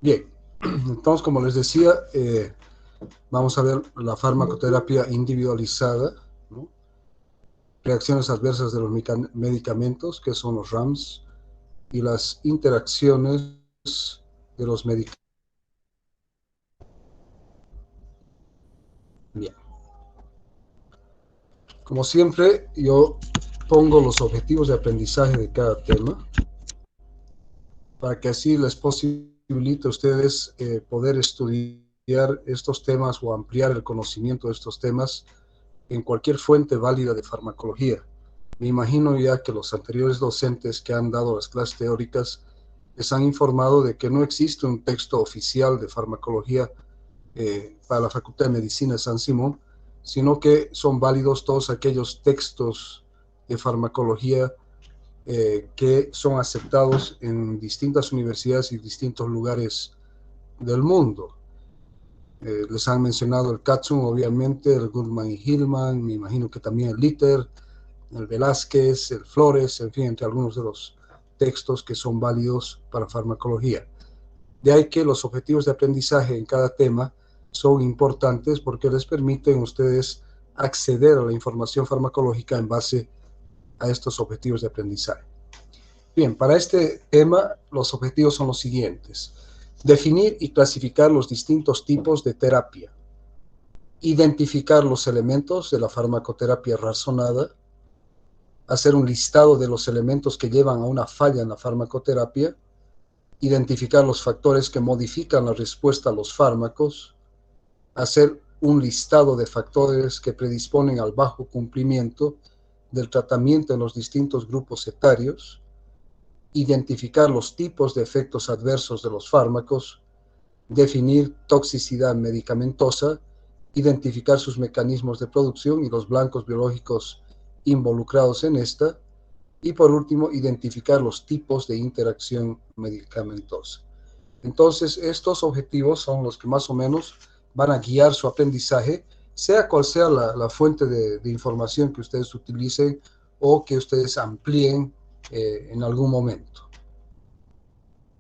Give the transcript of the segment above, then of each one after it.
Bien, entonces, como les decía, vamos a ver la farmacoterapia individualizada, ¿no? Reacciones adversas de los medicamentos, que son los RAMS, y las interacciones de los medicamentos. Bien, como siempre, yo pongo los objetivos de aprendizaje de cada tema para que así les posibilite a ustedes poder estudiar estos temas o ampliar el conocimiento de estos temas en cualquier fuente válida de farmacología. Me imagino ya que los anteriores docentes que han dado las clases teóricas les han informado de que no existe un texto oficial de farmacología para la Facultad de Medicina de San Simón, sino que son válidos todos aquellos textos de farmacología que son aceptados en distintas universidades y distintos lugares del mundo. Les han mencionado el Katzun, obviamente, el Goodman y Hillman, me imagino que también el Litter, el Velázquez, el Flores, en fin, entre algunos de los textos que son válidos para farmacología. De ahí que los objetivos de aprendizaje en cada tema son importantes porque les permiten a ustedes acceder a la información farmacológica en base a estos objetivos de aprendizaje. Bien, para este tema los objetivos son los siguientes. Definir y clasificar los distintos tipos de terapia. Identificar los elementos de la farmacoterapia razonada. Hacer un listado de los elementos que llevan a una falla en la farmacoterapia. Identificar los factores que modifican la respuesta a los fármacos. Hacer un listado de factores que predisponen al bajo cumplimiento del tratamiento en los distintos grupos etarios. Identificar los tipos de efectos adversos de los fármacos, definir toxicidad medicamentosa, identificar sus mecanismos de producción y los blancos biológicos involucrados en esta, y por último, identificar los tipos de interacción medicamentosa. Entonces, estos objetivos son los que más o menos van a guiar su aprendizaje, sea cual sea la fuente de información que ustedes utilicen o que ustedes amplíen en algún momento.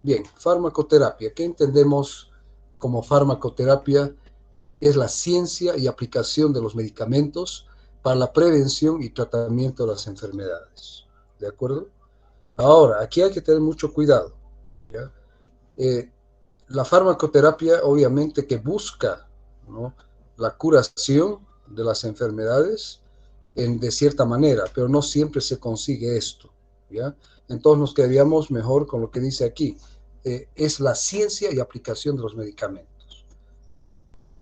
Bien, farmacoterapia. ¿Qué entendemos como farmacoterapia? Es la ciencia y aplicación de los medicamentos para la prevención y tratamiento de las enfermedades. ¿De acuerdo? Ahora, aquí hay que tener mucho cuidado. ¿Ya? La farmacoterapia obviamente que busca, ¿no?, la curación de las enfermedades de cierta manera, pero no siempre se consigue esto, ¿ya? Entonces nos quedaríamos mejor con lo que dice aquí. Es la ciencia y aplicación de los medicamentos,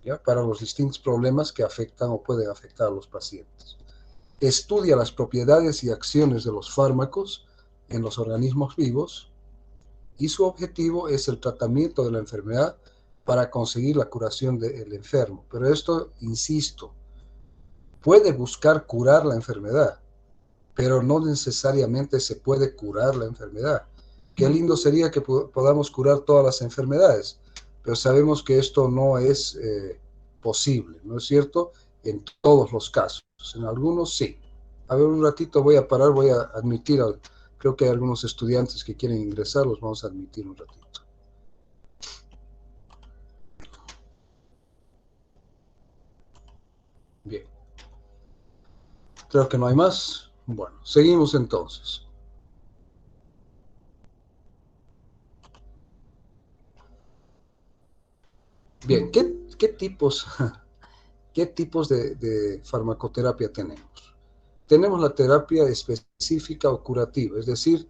¿ya?, para los distintos problemas que afectan o pueden afectar a los pacientes. Estudia las propiedades y acciones de los fármacos en los organismos vivos y su objetivo es el tratamiento de la enfermedad para conseguir la curación del enfermo. Pero esto, insisto, puede buscar curar la enfermedad, pero no necesariamente se puede curar la enfermedad. Qué lindo sería que podamos curar todas las enfermedades, pero sabemos que esto no es posible, ¿no es cierto? En todos los casos, en algunos sí. A ver, un ratito voy a parar, voy a admitir, creo que hay algunos estudiantes que quieren ingresar, los vamos a admitir un ratito. Bien, creo que no hay más. Bueno, seguimos entonces. Bien, ¿qué tipos, qué tipos de farmacoterapia tenemos? Tenemos la terapia específica o curativa, es decir,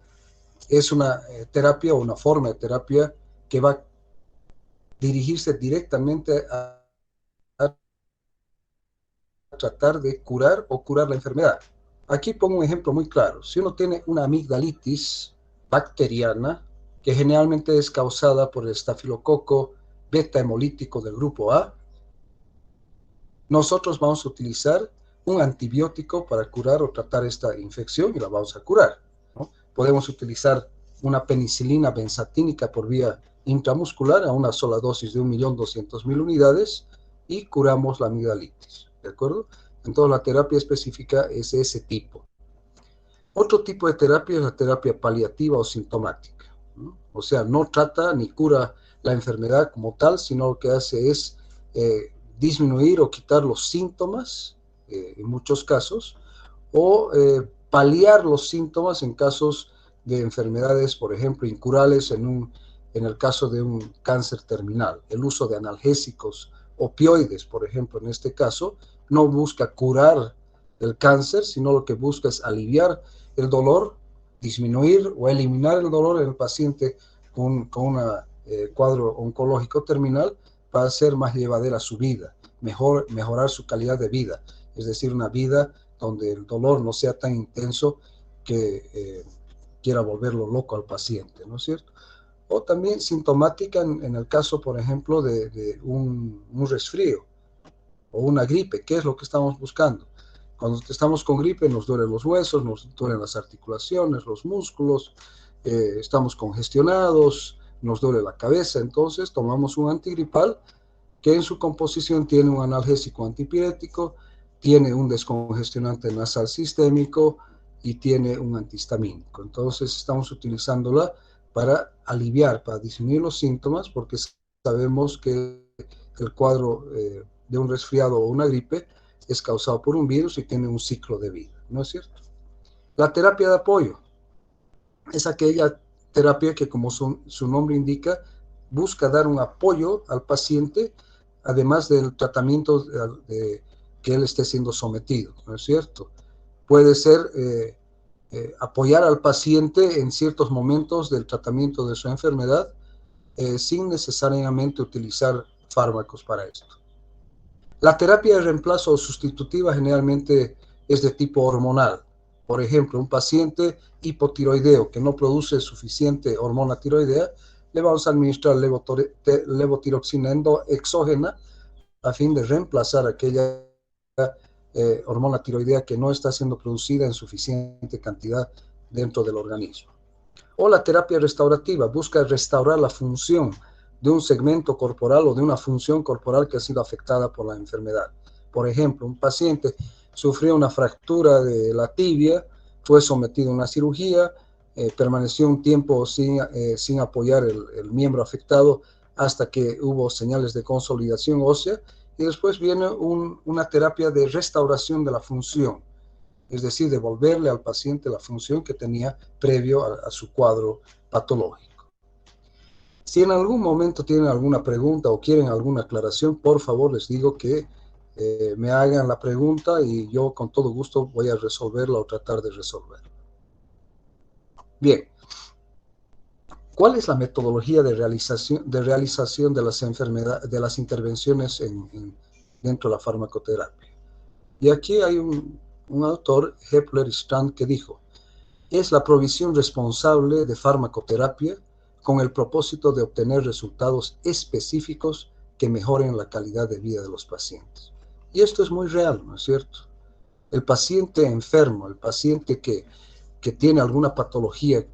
es una terapia o una forma de terapia que va a dirigirse directamente a tratar de curar o curar la enfermedad. Aquí pongo un ejemplo muy claro. Si uno tiene una amigdalitis bacteriana, que generalmente es causada por el estafilococo beta hemolítico del grupo A, nosotros vamos a utilizar un antibiótico para curar o tratar esta infección y la vamos a curar, ¿no? Podemos utilizar una penicilina benzatínica por vía intramuscular a una sola dosis de 1.200.000 unidades y curamos la amigdalitis, ¿de acuerdo? Entonces la terapia específica es ese tipo. Otro tipo de terapia es la terapia paliativa o sintomática, ¿no? O sea, no trata ni cura la enfermedad como tal, sino lo que hace es disminuir o quitar los síntomas, en muchos casos, o paliar los síntomas en casos de enfermedades, por ejemplo, incurables en el caso de un cáncer terminal. El uso de analgésicos, opioides, por ejemplo, en este caso, no busca curar el cáncer, sino lo que busca es aliviar el dolor, disminuir o eliminar el dolor en el paciente con un cuadro oncológico terminal para hacer más llevadera su vida, mejorar su calidad de vida, es decir, una vida donde el dolor no sea tan intenso que quiera volverlo loco al paciente, ¿no es cierto? O también sintomática en el caso, por ejemplo, de un resfrío o una gripe. ¿Qué es lo que estamos buscando? Cuando estamos con gripe nos duelen los huesos, nos duelen las articulaciones, los músculos, estamos congestionados, nos duele la cabeza, entonces tomamos un antigripal que en su composición tiene un analgésico antipirético, tiene un descongestionante nasal sistémico y tiene un antihistamínico. Entonces estamos utilizándola para aliviar, para disminuir los síntomas, porque sabemos que el cuadro de un resfriado o una gripe es causado por un virus y tiene un ciclo de vida, ¿no es cierto? La terapia de apoyo es aquella terapia que, como su nombre indica, busca dar un apoyo al paciente, además del tratamiento que él esté siendo sometido, ¿no es cierto? Puede ser apoyar al paciente en ciertos momentos del tratamiento de su enfermedad, sin necesariamente utilizar fármacos para esto. La terapia de reemplazo o sustitutiva generalmente es de tipo hormonal. Por ejemplo, un paciente hipotiroideo que no produce suficiente hormona tiroidea, le vamos a administrar levotiroxina exógena a fin de reemplazar aquella hormona tiroidea que no está siendo producida en suficiente cantidad dentro del organismo. O la terapia restaurativa busca restaurar la función de un segmento corporal o de una función corporal que ha sido afectada por la enfermedad. Por ejemplo, un paciente sufrió una fractura de la tibia, fue sometido a una cirugía, permaneció un tiempo sin apoyar el miembro afectado hasta que hubo señales de consolidación ósea, y después viene una terapia de restauración de la función, es decir, devolverle al paciente la función que tenía previo a su cuadro patológico. Si en algún momento tienen alguna pregunta o quieren alguna aclaración, por favor les digo que me hagan la pregunta y yo con todo gusto voy a resolverla o tratar de resolverla. Bien, ¿cuál es la metodología de realización de las intervenciones dentro de la farmacoterapia? Y aquí hay un autor, Hepler y Strand, que dijo: es la provisión responsable de farmacoterapia con el propósito de obtener resultados específicos que mejoren la calidad de vida de los pacientes. Y esto es muy real, ¿no es cierto? El paciente enfermo, el paciente que tiene alguna patología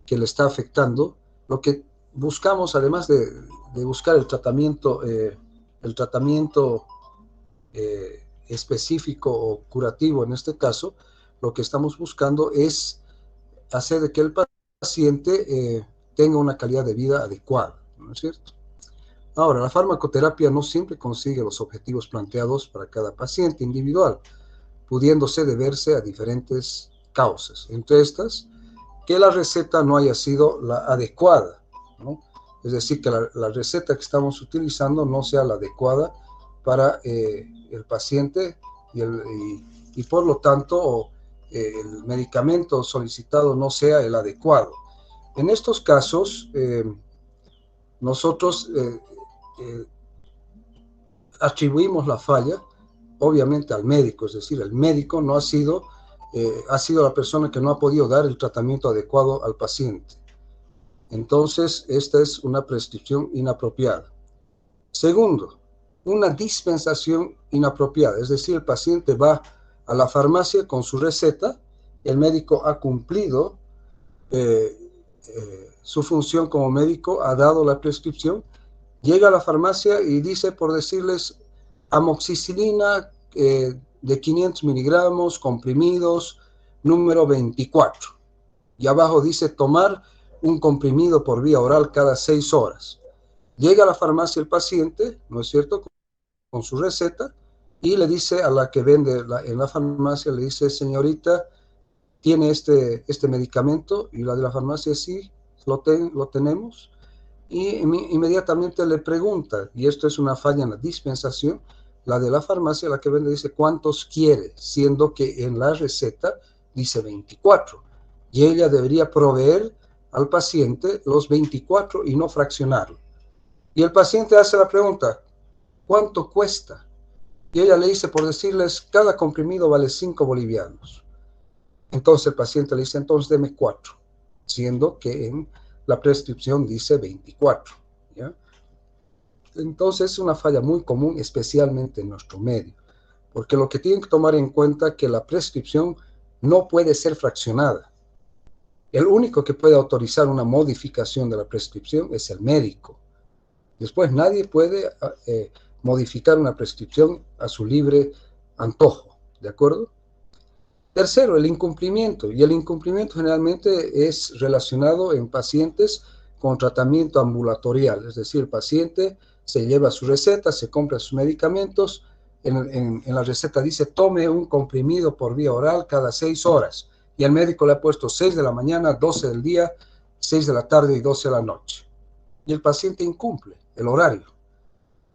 que le está afectando, lo que buscamos, además de buscar el tratamiento específico o curativo en este caso, lo que estamos buscando es hacer de que el paciente tenga una calidad de vida adecuada, ¿no es cierto? Ahora, la farmacoterapia no siempre consigue los objetivos planteados para cada paciente individual, pudiéndose deberse a diferentes causas. Entre estas, que la receta no haya sido la adecuada, ¿no? Es decir, que la receta que estamos utilizando no sea la adecuada para el paciente y por lo tanto el medicamento solicitado no sea el adecuado. En estos casos, nosotros atribuimos la falla, obviamente, al médico, es decir, el médico no ha sido la persona que no ha podido dar el tratamiento adecuado al paciente. Entonces, esta es una prescripción inapropiada. Segundo, una dispensación inapropiada, es decir, el paciente va a la farmacia con su receta, el médico ha cumplido su función como médico, ha dado la prescripción, llega a la farmacia y dice, por decirles, amoxicilina de 500 miligramos, comprimidos, número 24. Y abajo dice tomar un comprimido por vía oral cada 6 horas. Llega a la farmacia el paciente, ¿no es cierto?, con su receta, y le dice a la que vende en la farmacia, le dice, señorita, ¿tiene este medicamento? Y la de la farmacia, sí, lo tenemos. Y inmediatamente le pregunta, y esto es una falla en la dispensación, la de la farmacia, la que vende, dice, ¿cuántos quiere? Siendo que en la receta dice 24. Y ella debería proveer al paciente los 24 y no fraccionarlo. Y el paciente hace la pregunta, ¿cuánto cuesta? Y ella le dice, por decirles, cada comprimido vale 5 bolivianos. Entonces el paciente le dice, entonces deme 4, siendo que en la prescripción dice 24. ¿Ya? Entonces es una falla muy común, especialmente en nuestro medio, porque lo que tienen que tomar en cuenta es que la prescripción no puede ser fraccionada. El único que puede autorizar una modificación de la prescripción es el médico. Después nadie puede modificar una prescripción a su libre antojo, ¿de acuerdo? Tercero, el incumplimiento. Y el incumplimiento generalmente es relacionado en pacientes con tratamiento ambulatorial. Es decir, el paciente se lleva su receta, se compra sus medicamentos. En la receta dice, tome un comprimido por vía oral cada 6 horas. Y el médico le ha puesto 6 de la mañana, 12 del día, 6 de la tarde y 12 de la noche. Y el paciente incumple el horario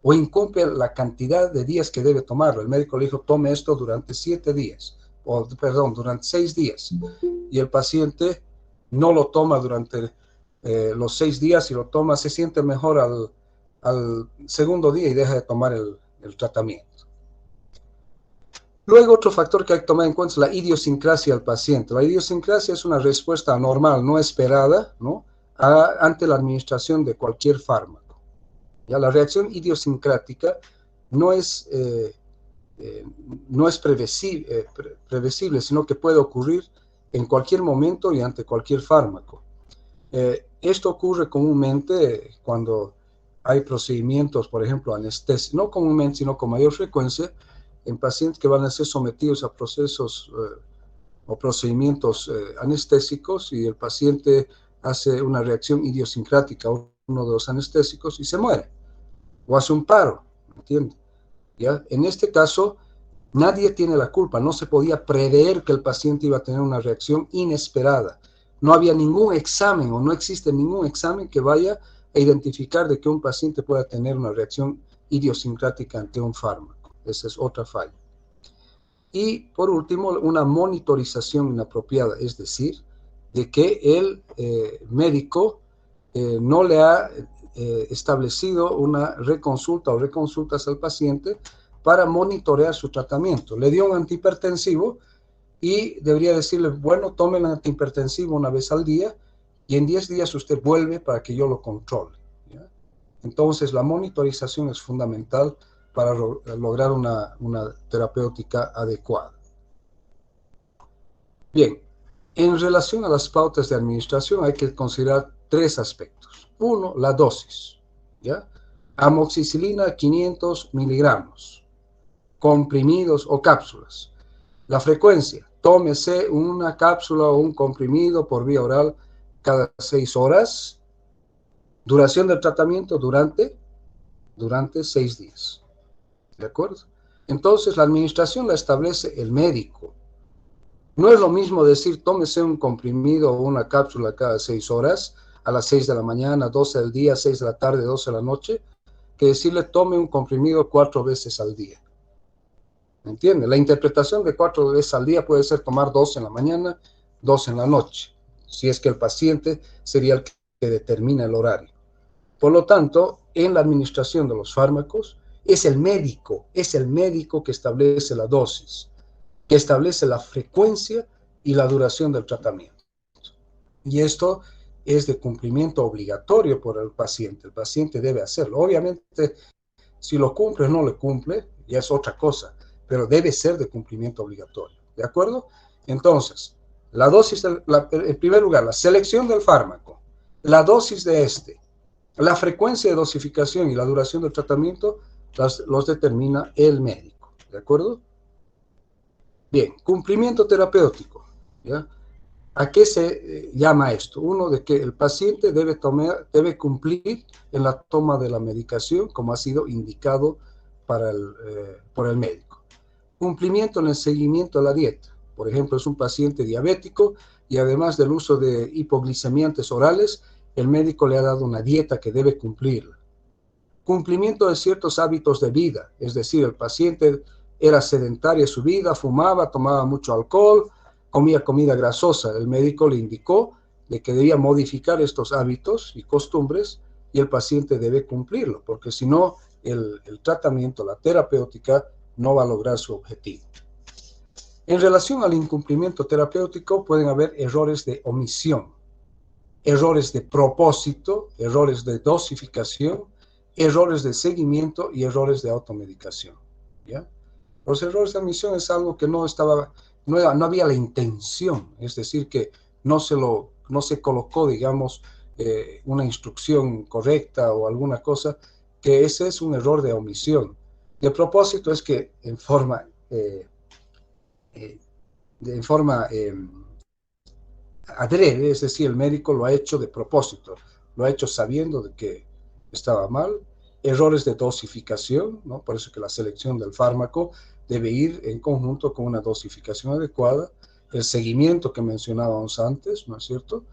o incumple la cantidad de días que debe tomarlo. El médico le dijo, tome esto durante 7 días, o perdón, durante 6 días. Y el paciente no lo toma durante los 6 días y lo toma, se siente mejor al segundo día y deja de tomar el tratamiento. Luego, otro factor que hay que tomar en cuenta es la idiosincrasia del paciente. La idiosincrasia es una respuesta anormal, no esperada, ¿no?, ante la administración de cualquier fármaco. ¿Ya? La reacción idiosincrática no es previsible, sino que puede ocurrir en cualquier momento y ante cualquier fármaco. Esto ocurre comúnmente cuando hay procedimientos, por ejemplo, anestesia, no comúnmente, sino con mayor frecuencia, en pacientes que van a ser sometidos a procesos o procedimientos anestésicos, y el paciente hace una reacción idiosincrática a uno de los anestésicos y se muere, o hace un paro, ¿entiende? ¿Ya? En este caso, nadie tiene la culpa, no se podía prever que el paciente iba a tener una reacción inesperada. No había ningún examen, o no existe ningún examen que vaya a identificar de que un paciente pueda tener una reacción idiosincrática ante un fármaco. Esa es otra falla. Y por último, una monitorización inapropiada, es decir, de que el médico no le ha establecido una reconsulta o reconsultas al paciente para monitorear su tratamiento. Le dio un antihipertensivo y debería decirle, bueno, tome el antihipertensivo una vez al día y en 10 días usted vuelve para que yo lo controle. ¿Ya? Entonces, la monitorización es fundamental para lograr una terapéutica adecuada. Bien, en relación a las pautas de administración hay que considerar 3 aspectos. Uno, la dosis. ¿Ya? Amoxicilina 500 miligramos, comprimidos o cápsulas. La frecuencia, tómese una cápsula o un comprimido por vía oral cada 6 horas. Duración del tratamiento durante 6 días. ¿De acuerdo? Entonces, la administración la establece el médico. No es lo mismo decir, tómese un comprimido o una cápsula cada 6 horas, a las 6 de la mañana, 12 del día, 6 de la tarde, 12 de la noche, que decirle, tome un comprimido 4 veces al día. ¿Me entiende? La interpretación de 4 veces al día puede ser tomar 2 en la mañana, 2 en la noche, si es que el paciente sería el que determina el horario. Por lo tanto, en la administración de los fármacos, es el médico que establece la dosis, que establece la frecuencia y la duración del tratamiento. Y esto es de cumplimiento obligatorio por el paciente. El paciente debe hacerlo. Obviamente, si lo cumple o no lo cumple, ya es otra cosa, pero debe ser de cumplimiento obligatorio. ¿De acuerdo? Entonces, la dosis, en primer lugar, la selección del fármaco, la dosis de la frecuencia de dosificación y la duración del tratamiento los determina el médico. ¿De acuerdo? Bien, cumplimiento terapéutico. ¿Ya? ¿A qué se llama esto? Uno, de que el paciente debe cumplir en la toma de la medicación como ha sido indicado por el médico. Cumplimiento en el seguimiento de la dieta. Por ejemplo, es un paciente diabético y además del uso de hipoglicemiantes orales, el médico le ha dado una dieta que debe cumplir. Cumplimiento de ciertos hábitos de vida, es decir, el paciente era sedentario en su vida, fumaba, tomaba mucho alcohol, comía comida grasosa. El médico le indicó de que debía modificar estos hábitos y costumbres y el paciente debe cumplirlo, porque si no, el tratamiento, la terapéutica, no va a lograr su objetivo. En relación al incumplimiento terapéutico pueden haber errores de omisión, errores de propósito, errores de dosificación, errores de seguimiento y errores de automedicación. ¿Ya? Los errores de omisión es algo que no había la intención, es decir, que no se colocó, digamos, una instrucción correcta o alguna cosa, que ese es un error de omisión. De propósito es que en forma adrede, es decir, el médico lo ha hecho de propósito, lo ha hecho sabiendo de que estaba mal. Errores de dosificación, ¿no? Por eso que la selección del fármaco debe ir en conjunto con una dosificación adecuada, el seguimiento que mencionábamos antes, ¿no es cierto?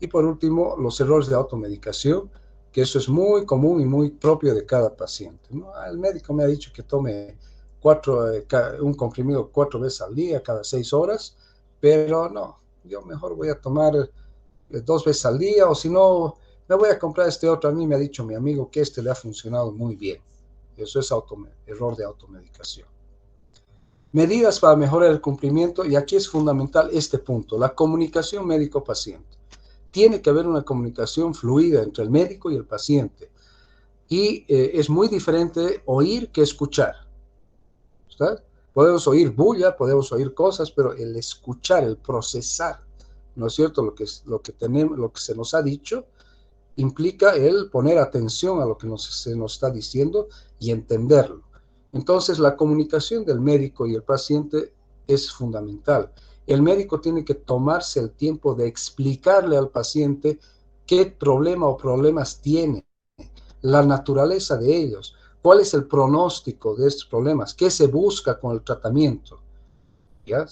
Y por último, los errores de automedicación, que eso es muy común y muy propio de cada paciente, ¿no? El médico me ha dicho que tome un comprimido 4 veces al día, cada 6 horas, pero no, yo mejor voy a tomar 2 veces al día, o si no, me voy a comprar este otro. A mí me ha dicho mi amigo que este le ha funcionado muy bien. Eso es error de automedicación. Medidas para mejorar el cumplimiento, y aquí es fundamental este punto, la comunicación médico-paciente. Tiene que haber una comunicación fluida entre el médico y el paciente. Y es muy diferente oír que escuchar. ¿Está? Podemos oír bulla, podemos oír cosas, pero el escuchar, el procesar, ¿no es cierto? Lo que se nos ha dicho, implica el poner atención a lo que se nos está diciendo y entenderlo. Entonces, la comunicación del médico y el paciente es fundamental. El médico tiene que tomarse el tiempo de explicarle al paciente qué problema o problemas tiene, la naturaleza de ellos, cuál es el pronóstico de estos problemas, qué se busca con el tratamiento. ¿Ya?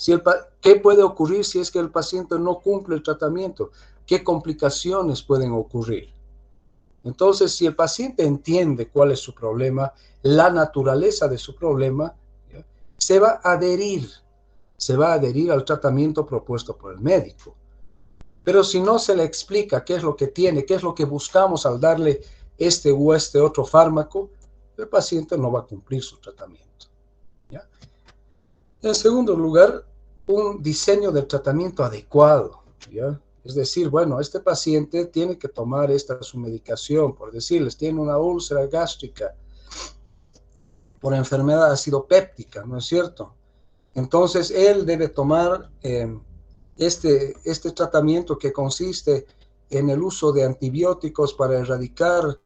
¿Qué puede ocurrir si es que el paciente no cumple el tratamiento? ¿Qué complicaciones pueden ocurrir? Entonces, si el paciente entiende cuál es su problema, la naturaleza de su problema, ¿ya? se va a adherir al tratamiento propuesto por el médico. Pero si no se le explica qué es lo que tiene, qué es lo que buscamos al darle este u este otro fármaco, el paciente no va a cumplir su tratamiento. ¿Ya? En segundo lugar, un diseño del tratamiento adecuado. ¿Ya? Es decir, bueno, este paciente tiene que tomar su medicación, por decirles, tiene una úlcera gástrica por enfermedad ácido péptica, ¿no es cierto? Entonces, él debe tomar este tratamiento que consiste en el uso de antibióticos para erradicar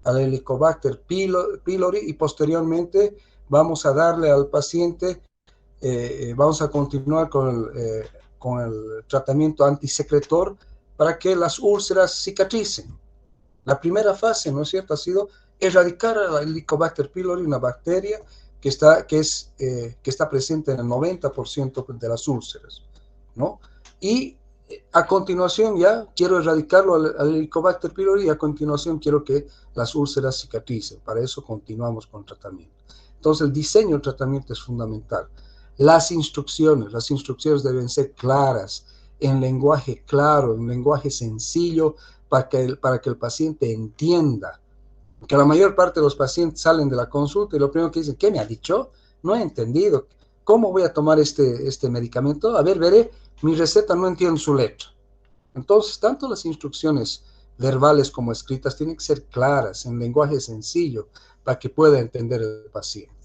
al Helicobacter pylori y posteriormente vamos a darle al paciente, vamos a continuar con el tratamiento antisecretor para que las úlceras cicatricen. La primera fase, ¿no es cierto?, ha sido erradicar al Helicobacter pylori, una bacteria que está presente en el 90% de las úlceras, ¿no? Y a continuación ya quiero erradicarlo al Helicobacter pylori y a continuación quiero que las úlceras cicatricen. Para eso continuamos con el tratamiento. Entonces el diseño del tratamiento es fundamental. Las instrucciones deben ser claras, en lenguaje claro, en lenguaje sencillo, para que el paciente entienda. Que la mayor parte de los pacientes salen de la consulta y lo primero que dicen, ¿qué me ha dicho? No he entendido. ¿Cómo voy a tomar este medicamento? A ver, veré, mi receta no entiendo su letra. Entonces, tanto las instrucciones verbales como escritas tienen que ser claras, en lenguaje sencillo, para que pueda entender el paciente.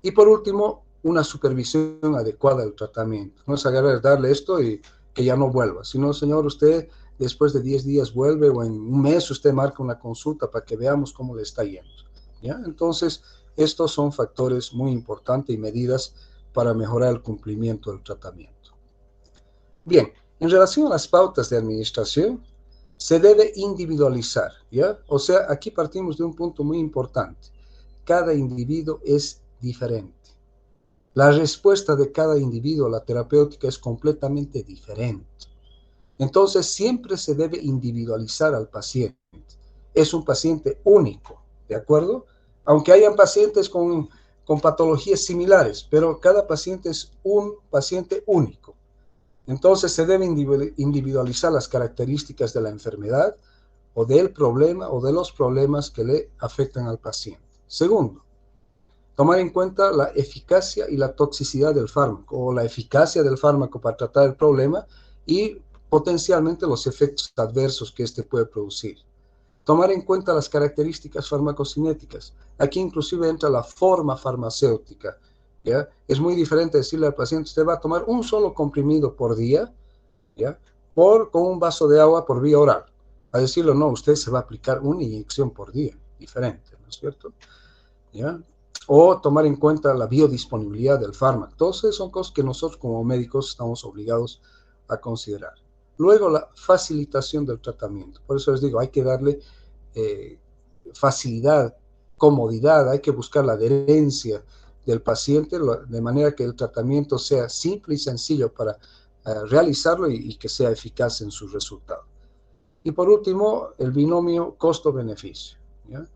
Y por último, una supervisión adecuada del tratamiento. No es agarrar, darle esto y que ya no vuelva, sino, señor, usted después de 10 días vuelve o en un mes usted marca una consulta para que veamos cómo le está yendo. ¿Ya? Entonces, estos son factores muy importantes y medidas para mejorar el cumplimiento del tratamiento. Bien, En relación a las pautas de administración, se debe individualizar, ¿ya? O sea, aquí partimos de un punto muy importante. Cada individuo es diferente. La respuesta de cada individuo a la terapéutica es completamente diferente. Entonces, siempre se debe individualizar al paciente. Es un paciente único, ¿de acuerdo? Aunque hayan pacientes con patologías similares, pero cada paciente es un paciente único. Entonces, se debe individualizar las características de la enfermedad o del problema o de los problemas que le afectan al paciente. Segundo, tomar en cuenta la eficacia y la toxicidad del fármaco, o la eficacia del fármaco para tratar el problema y potencialmente los efectos adversos que este puede producir. Tomar en cuenta las características farmacocinéticas. Aquí inclusive entra la forma farmacéutica. ¿Ya? Es muy diferente decirle al paciente, usted va a tomar un solo comprimido por día, ¿ya? Con un vaso de agua por vía oral. A decirlo, no, usted se va a aplicar una inyección por día, diferente, ¿no es cierto? ¿Ya? O tomar en cuenta la biodisponibilidad del fármaco. Todas esas son cosas que nosotros como médicos estamos obligados a considerar. Luego, la facilitación del tratamiento. Por eso les digo, hay que darle facilidad, comodidad, hay que buscar la adherencia del paciente de manera que el tratamiento sea simple y sencillo para realizarlo y que sea eficaz en sus resultados. Y por último, el binomio costo-beneficio. ¿Ya?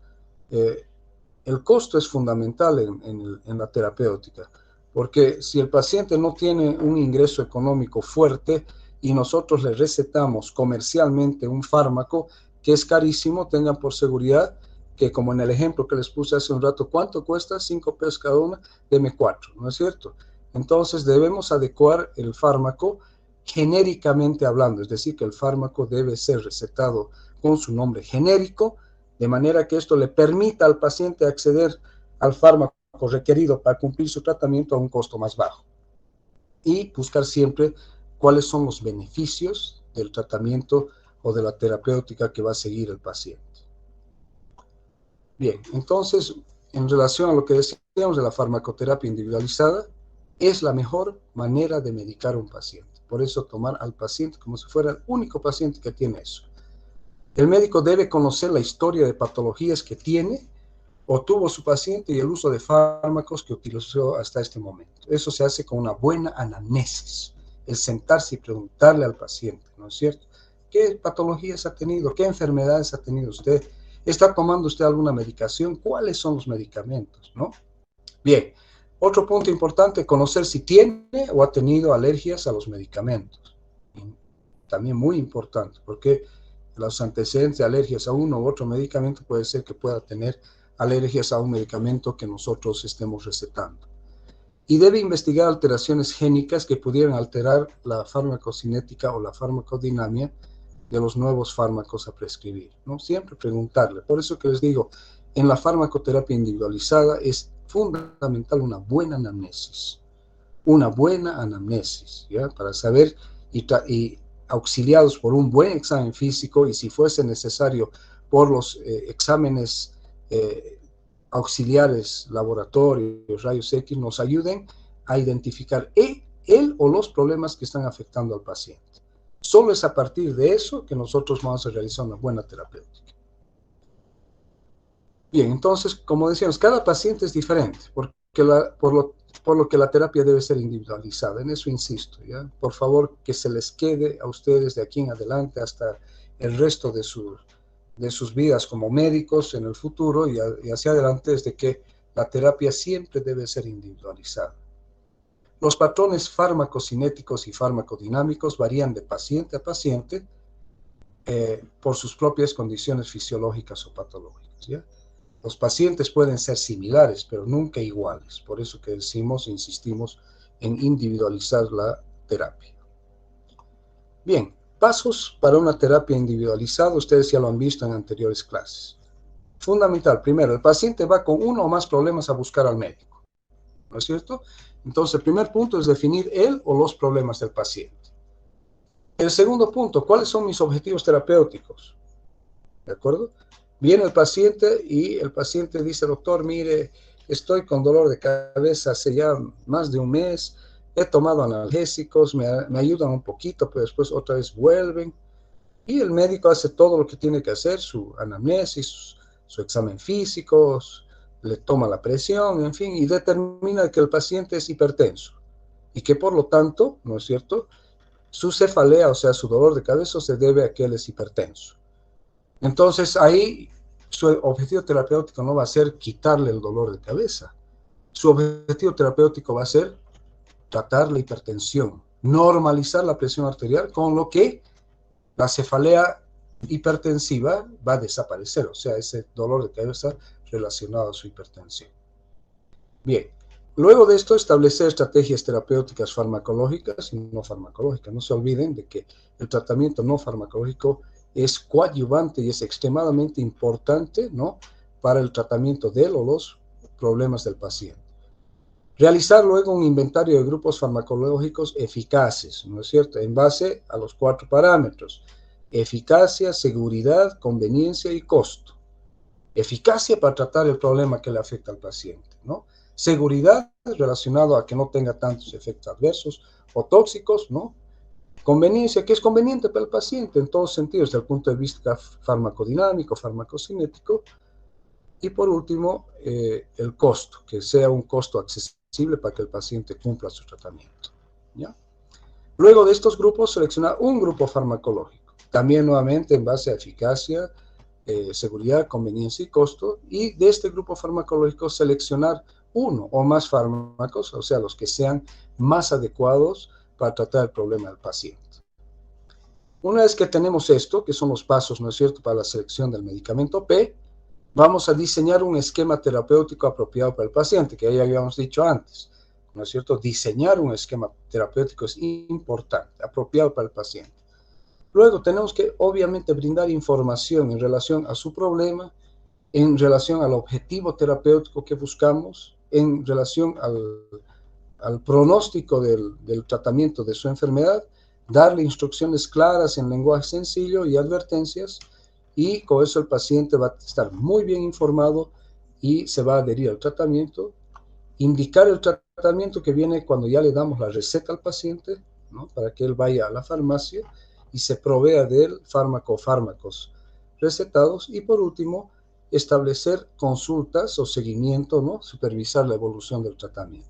El costo es fundamental en la terapéutica, porque si el paciente no tiene un ingreso económico fuerte y nosotros le recetamos comercialmente un fármaco que es carísimo, tengan por seguridad que, como en el ejemplo que les puse hace un rato, ¿cuánto cuesta? 5 pesos cada una, deme 4, ¿no es cierto? Entonces debemos adecuar el fármaco genéricamente hablando, es decir, que el fármaco debe ser recetado con su nombre genérico, de manera que esto le permita al paciente acceder al fármaco requerido para cumplir su tratamiento a un costo más bajo. Y buscar siempre cuáles son los beneficios del tratamiento o de la terapéutica que va a seguir el paciente. Bien, entonces, en relación a lo que decíamos de la farmacoterapia individualizada, es la mejor manera de medicar a un paciente. Por eso tomar al paciente como si fuera el único paciente que tiene eso. El médico debe conocer la historia de patologías que tiene o tuvo su paciente y el uso de fármacos que utilizó hasta este momento. Eso se hace con una buena anamnesis, el sentarse y preguntarle al paciente, ¿no es cierto? ¿Qué patologías ha tenido? ¿Qué enfermedades ha tenido usted? ¿Está tomando usted alguna medicación? ¿Cuáles son los medicamentos? ¿No? Bien, otro punto importante, conocer si tiene o ha tenido alergias a los medicamentos. También muy importante, porque los antecedentes de alergias a uno u otro medicamento puede ser que pueda tener alergias a un medicamento que nosotros estemos recetando. Y debe investigar alteraciones génicas que pudieran alterar la farmacocinética o la farmacodinamia de los nuevos fármacos a prescribir, ¿no? Siempre preguntarle. Por eso que les digo, en la farmacoterapia individualizada es fundamental una buena anamnesis, ¿ya? Para saber y auxiliados por un buen examen físico y si fuese necesario por los exámenes auxiliares, laboratorios, rayos X, nos ayuden a identificar él o los problemas que están afectando al paciente. Solo es a partir de eso que nosotros vamos a realizar una buena terapéutica. Bien, entonces, como decíamos, cada paciente es diferente, por lo que la terapia debe ser individualizada. En eso insisto, ¿ya? Por favor, que se les quede a ustedes de aquí en adelante hasta el resto de sus vidas como médicos en el futuro y hacia adelante, es de que la terapia siempre debe ser individualizada. Los patrones farmacocinéticos y farmacodinámicos varían de paciente a paciente por sus propias condiciones fisiológicas o patológicas, ¿ya? Los pacientes pueden ser similares, pero nunca iguales. Por eso que insistimos en individualizar la terapia. Bien, pasos para una terapia individualizada, ustedes ya lo han visto en anteriores clases. Fundamental, primero, el paciente va con uno o más problemas a buscar al médico, ¿no es cierto? Entonces, el primer punto es definir él o los problemas del paciente. El segundo punto, ¿cuáles son mis objetivos terapéuticos? ¿De acuerdo? Viene el paciente y el paciente dice, doctor, mire, estoy con dolor de cabeza hace ya más de un mes, he tomado analgésicos, me ayudan un poquito, pero después otra vez vuelven. Y el médico hace todo lo que tiene que hacer, su anamnesis, su examen físico, le toma la presión, en fin, y determina que el paciente es hipertenso y que por lo tanto, ¿no es cierto?, su cefalea, o sea, su dolor de cabeza, se debe a que él es hipertenso. Entonces ahí su objetivo terapéutico no va a ser quitarle el dolor de cabeza. Su objetivo terapéutico va a ser tratar la hipertensión, normalizar la presión arterial, con lo que la cefalea hipertensiva va a desaparecer, o sea, ese dolor de cabeza relacionado a su hipertensión. Bien, luego de esto, establecer estrategias terapéuticas farmacológicas y no farmacológicas. No se olviden de que el tratamiento no farmacológico es coadyuvante y es extremadamente importante, ¿no?, para el tratamiento de los problemas del paciente. Realizar luego un inventario de grupos farmacológicos eficaces, ¿no es cierto?, en base a los 4 parámetros: eficacia, seguridad, conveniencia y costo. Eficacia para tratar el problema que le afecta al paciente, ¿no? Seguridad relacionado a que no tenga tantos efectos adversos o tóxicos, ¿no? Conveniencia, que es conveniente para el paciente en todos sentidos, desde el punto de vista farmacodinámico, farmacocinético. Y por último, el costo, que sea un costo accesible para que el paciente cumpla su tratamiento, ¿ya? Luego de estos grupos, seleccionar un grupo farmacológico, también nuevamente en base a eficacia, seguridad, conveniencia y costo, y de este grupo farmacológico seleccionar uno o más fármacos, o sea, los que sean más adecuados para tratar el problema del paciente. Una vez que tenemos esto, que son los pasos, ¿no es cierto?, para la selección del medicamento P, vamos a diseñar un esquema terapéutico apropiado para el paciente, que ya habíamos dicho antes, ¿no es cierto? Diseñar un esquema terapéutico es importante, apropiado para el paciente. Luego tenemos que, obviamente, brindar información en relación a su problema, en relación al objetivo terapéutico que buscamos, en relación al pronóstico del tratamiento de su enfermedad, darle instrucciones claras en lenguaje sencillo y advertencias, y con eso el paciente va a estar muy bien informado y se va a adherir al tratamiento. Indicar el tratamiento que viene cuando ya le damos la receta al paciente, ¿no?, para que él vaya a la farmacia y se provea del fármaco o fármacos recetados. Y por último, establecer consultas o seguimiento, ¿no?, supervisar la evolución del tratamiento.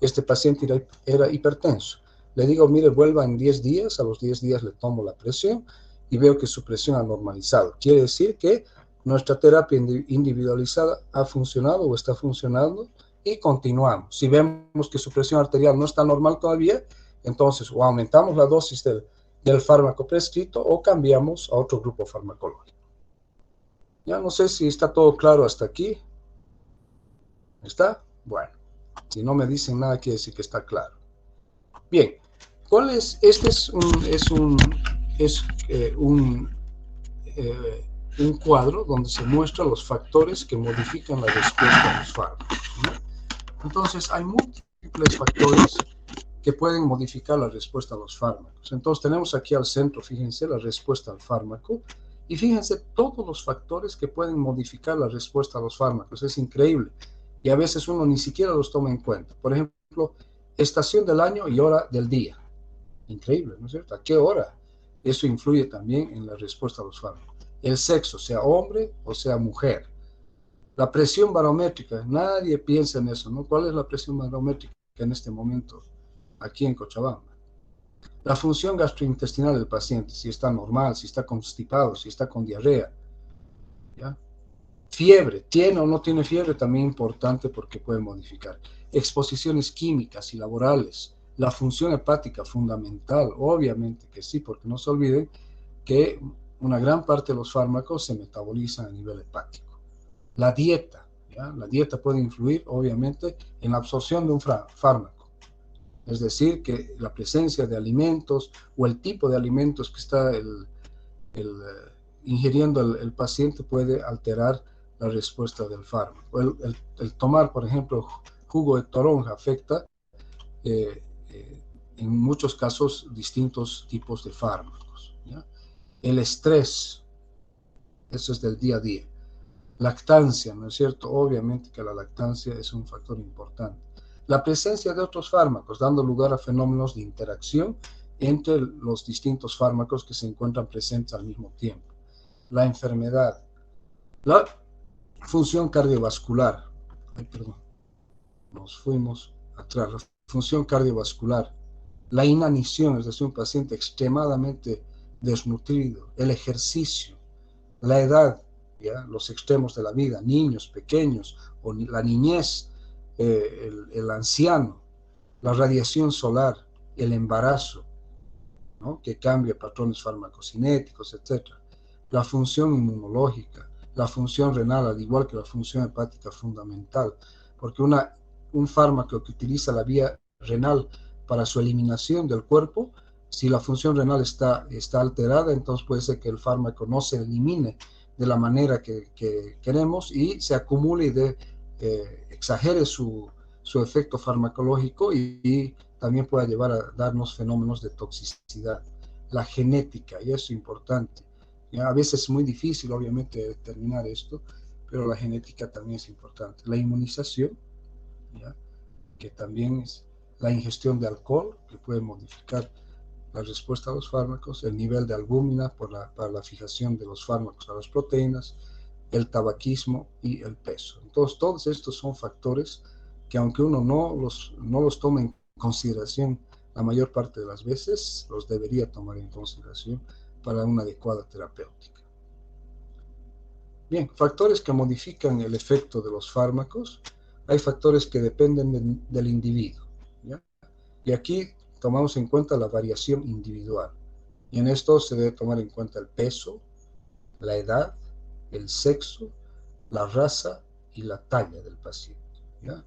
Este paciente era hipertenso. Le digo, mire, vuelva en 10 días, a los 10 días le tomo la presión y veo que su presión ha normalizado. Quiere decir que nuestra terapia individualizada ha funcionado o está funcionando, y continuamos. Si vemos que su presión arterial no está normal todavía, entonces o aumentamos la dosis del fármaco prescrito o cambiamos a otro grupo farmacológico. Ya no sé si está todo claro hasta aquí. ¿Está? Bueno, si no me dicen nada, quiere decir que está claro. Bien, este es un cuadro donde se muestran los factores que modifican la respuesta a los fármacos, ¿no? Entonces, hay múltiples factores que pueden modificar la respuesta a los fármacos. Entonces, tenemos aquí al centro, fíjense, la respuesta al fármaco, y fíjense todos los factores que pueden modificar la respuesta a los fármacos. Es increíble, y a veces uno ni siquiera los toma en cuenta. Por ejemplo, estación del año y hora del día. Increíble, ¿no es cierto? ¿A qué hora? Eso influye también en la respuesta a los fármacos. El sexo, sea hombre o sea mujer. La presión barométrica, nadie piensa en eso, ¿no? ¿Cuál es la presión barométrica en este momento aquí en Cochabamba? La función gastrointestinal del paciente, si está normal, si está constipado, si está con diarrea, ¿ya? Fiebre, tiene o no tiene fiebre, también importante porque puede modificar. Exposiciones químicas y laborales. La función hepática, fundamental, obviamente que sí, porque no se olviden que una gran parte de los fármacos se metabolizan a nivel hepático. La dieta, ¿ya? La dieta puede influir, obviamente, en la absorción de un fármaco. Es decir, que la presencia de alimentos o el tipo de alimentos que está ingiriendo el paciente puede alterar la respuesta del fármaco. El tomar, por ejemplo, jugo de toronja afecta en muchos casos distintos tipos de fármacos, ¿ya? El estrés, eso es del día a día. Lactancia, ¿no es cierto? Obviamente que la lactancia es un factor importante. La presencia de otros fármacos, dando lugar a fenómenos de interacción entre los distintos fármacos que se encuentran presentes al mismo tiempo. La enfermedad, la función cardiovascular, ay, perdón, nos fuimos atrás, la función cardiovascular, la inanición, es decir, un paciente extremadamente desnutrido, el ejercicio, la edad, ¿ya? Los extremos de la vida, niños pequeños o la niñez, el anciano, la radiación solar, el embarazo, ¿no? Que cambia patrones farmacocinéticos, etc. La función inmunológica, la función renal, al igual que la función hepática fundamental, porque un fármaco que utiliza la vía renal para su eliminación del cuerpo, si la función renal está alterada, entonces puede ser que el fármaco no se elimine de la manera que queremos y se acumule y exagere su efecto farmacológico y también pueda llevar a darnos fenómenos de toxicidad. La genética, y eso es importante. ¿Ya? A veces es muy difícil, obviamente, determinar esto, pero la genética también es importante. La inmunización, ¿ya? Que también es la ingestión de alcohol, que puede modificar la respuesta a los fármacos, el nivel de albúmina para la fijación de los fármacos a las proteínas, el tabaquismo y el peso. Entonces, todos estos son factores que aunque uno no los tome en consideración la mayor parte de las veces, los debería tomar en consideración para una adecuada terapéutica. Bien, factores que modifican el efecto de los fármacos. Hay factores que dependen del individuo, ¿ya? Y aquí tomamos en cuenta la variación individual. Y en esto se debe tomar en cuenta el peso, la edad, el sexo, la raza y la talla del paciente, ¿ya?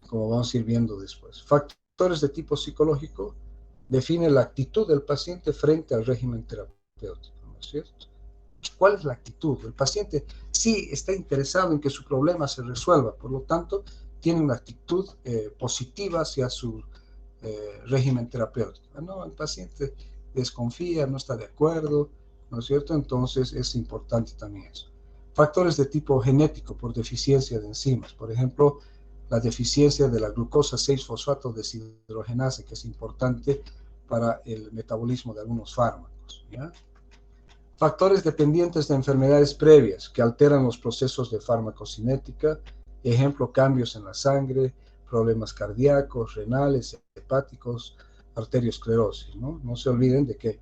Como vamos a ir viendo después. Factores de tipo psicológico definen la actitud del paciente frente al régimen terapéutico, ¿no es cierto? ¿Cuál es la actitud? El paciente sí está interesado en que su problema se resuelva, por lo tanto, tiene una actitud positiva hacia su régimen terapéutico. No, el paciente desconfía, no está de acuerdo, ¿no es cierto? Entonces es importante también eso. Factores de tipo genético por deficiencia de enzimas, por ejemplo, la deficiencia de la glucosa 6-fosfato deshidrogenasa, que es importante para el metabolismo de algunos fármacos, ¿ya? Factores dependientes de enfermedades previas que alteran los procesos de farmacocinética, ejemplo, cambios en la sangre, problemas cardíacos, renales, hepáticos, arteriosclerosis, ¿no? No se olviden de que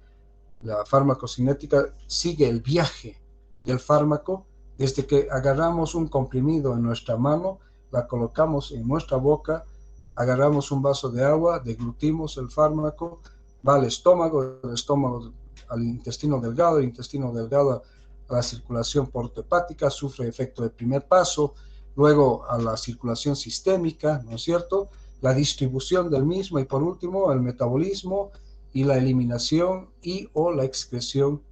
la farmacocinética sigue el viaje del fármaco desde que agarramos un comprimido en nuestra mano, la colocamos en nuestra boca, agarramos un vaso de agua, deglutimos el fármaco, va al estómago, el estómago al intestino delgado, el intestino delgado a la circulación portohepática, sufre efecto de primer paso, luego a la circulación sistémica, ¿no es cierto? La distribución del mismo y por último el metabolismo y la eliminación y o la excreción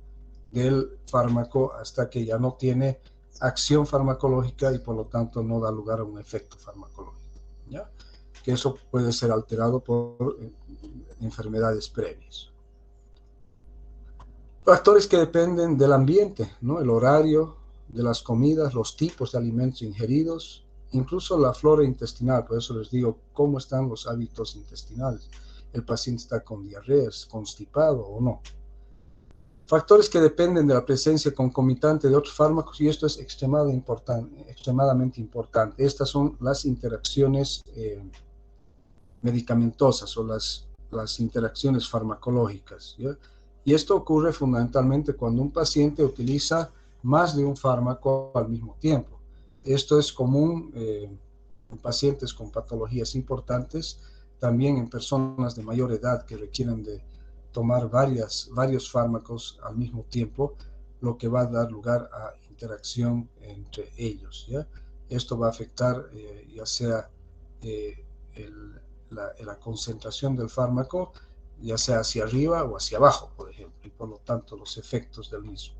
del fármaco hasta que ya no tiene acción farmacológica y por lo tanto no da lugar a un efecto farmacológico, ¿ya? Que eso puede ser alterado por enfermedades previas. Factores que dependen del ambiente, ¿no? El horario de las comidas, los tipos de alimentos ingeridos, incluso la flora intestinal. Por eso les digo cómo están los hábitos intestinales. El paciente está con diarrea, es constipado o no. Factores que dependen de la presencia concomitante de otros fármacos, y esto es extremadamente importante. Estas son las interacciones medicamentosas o las interacciones farmacológicas, ¿ya? Y esto ocurre fundamentalmente cuando un paciente utiliza más de un fármaco al mismo tiempo. Esto es común en pacientes con patologías importantes, también en personas de mayor edad que requieren de tomar varios fármacos al mismo tiempo, lo que va a dar lugar a interacción entre ellos, ¿ya? Esto va a afectar ya sea la concentración del fármaco, ya sea hacia arriba o hacia abajo, por ejemplo, y por lo tanto los efectos del mismo.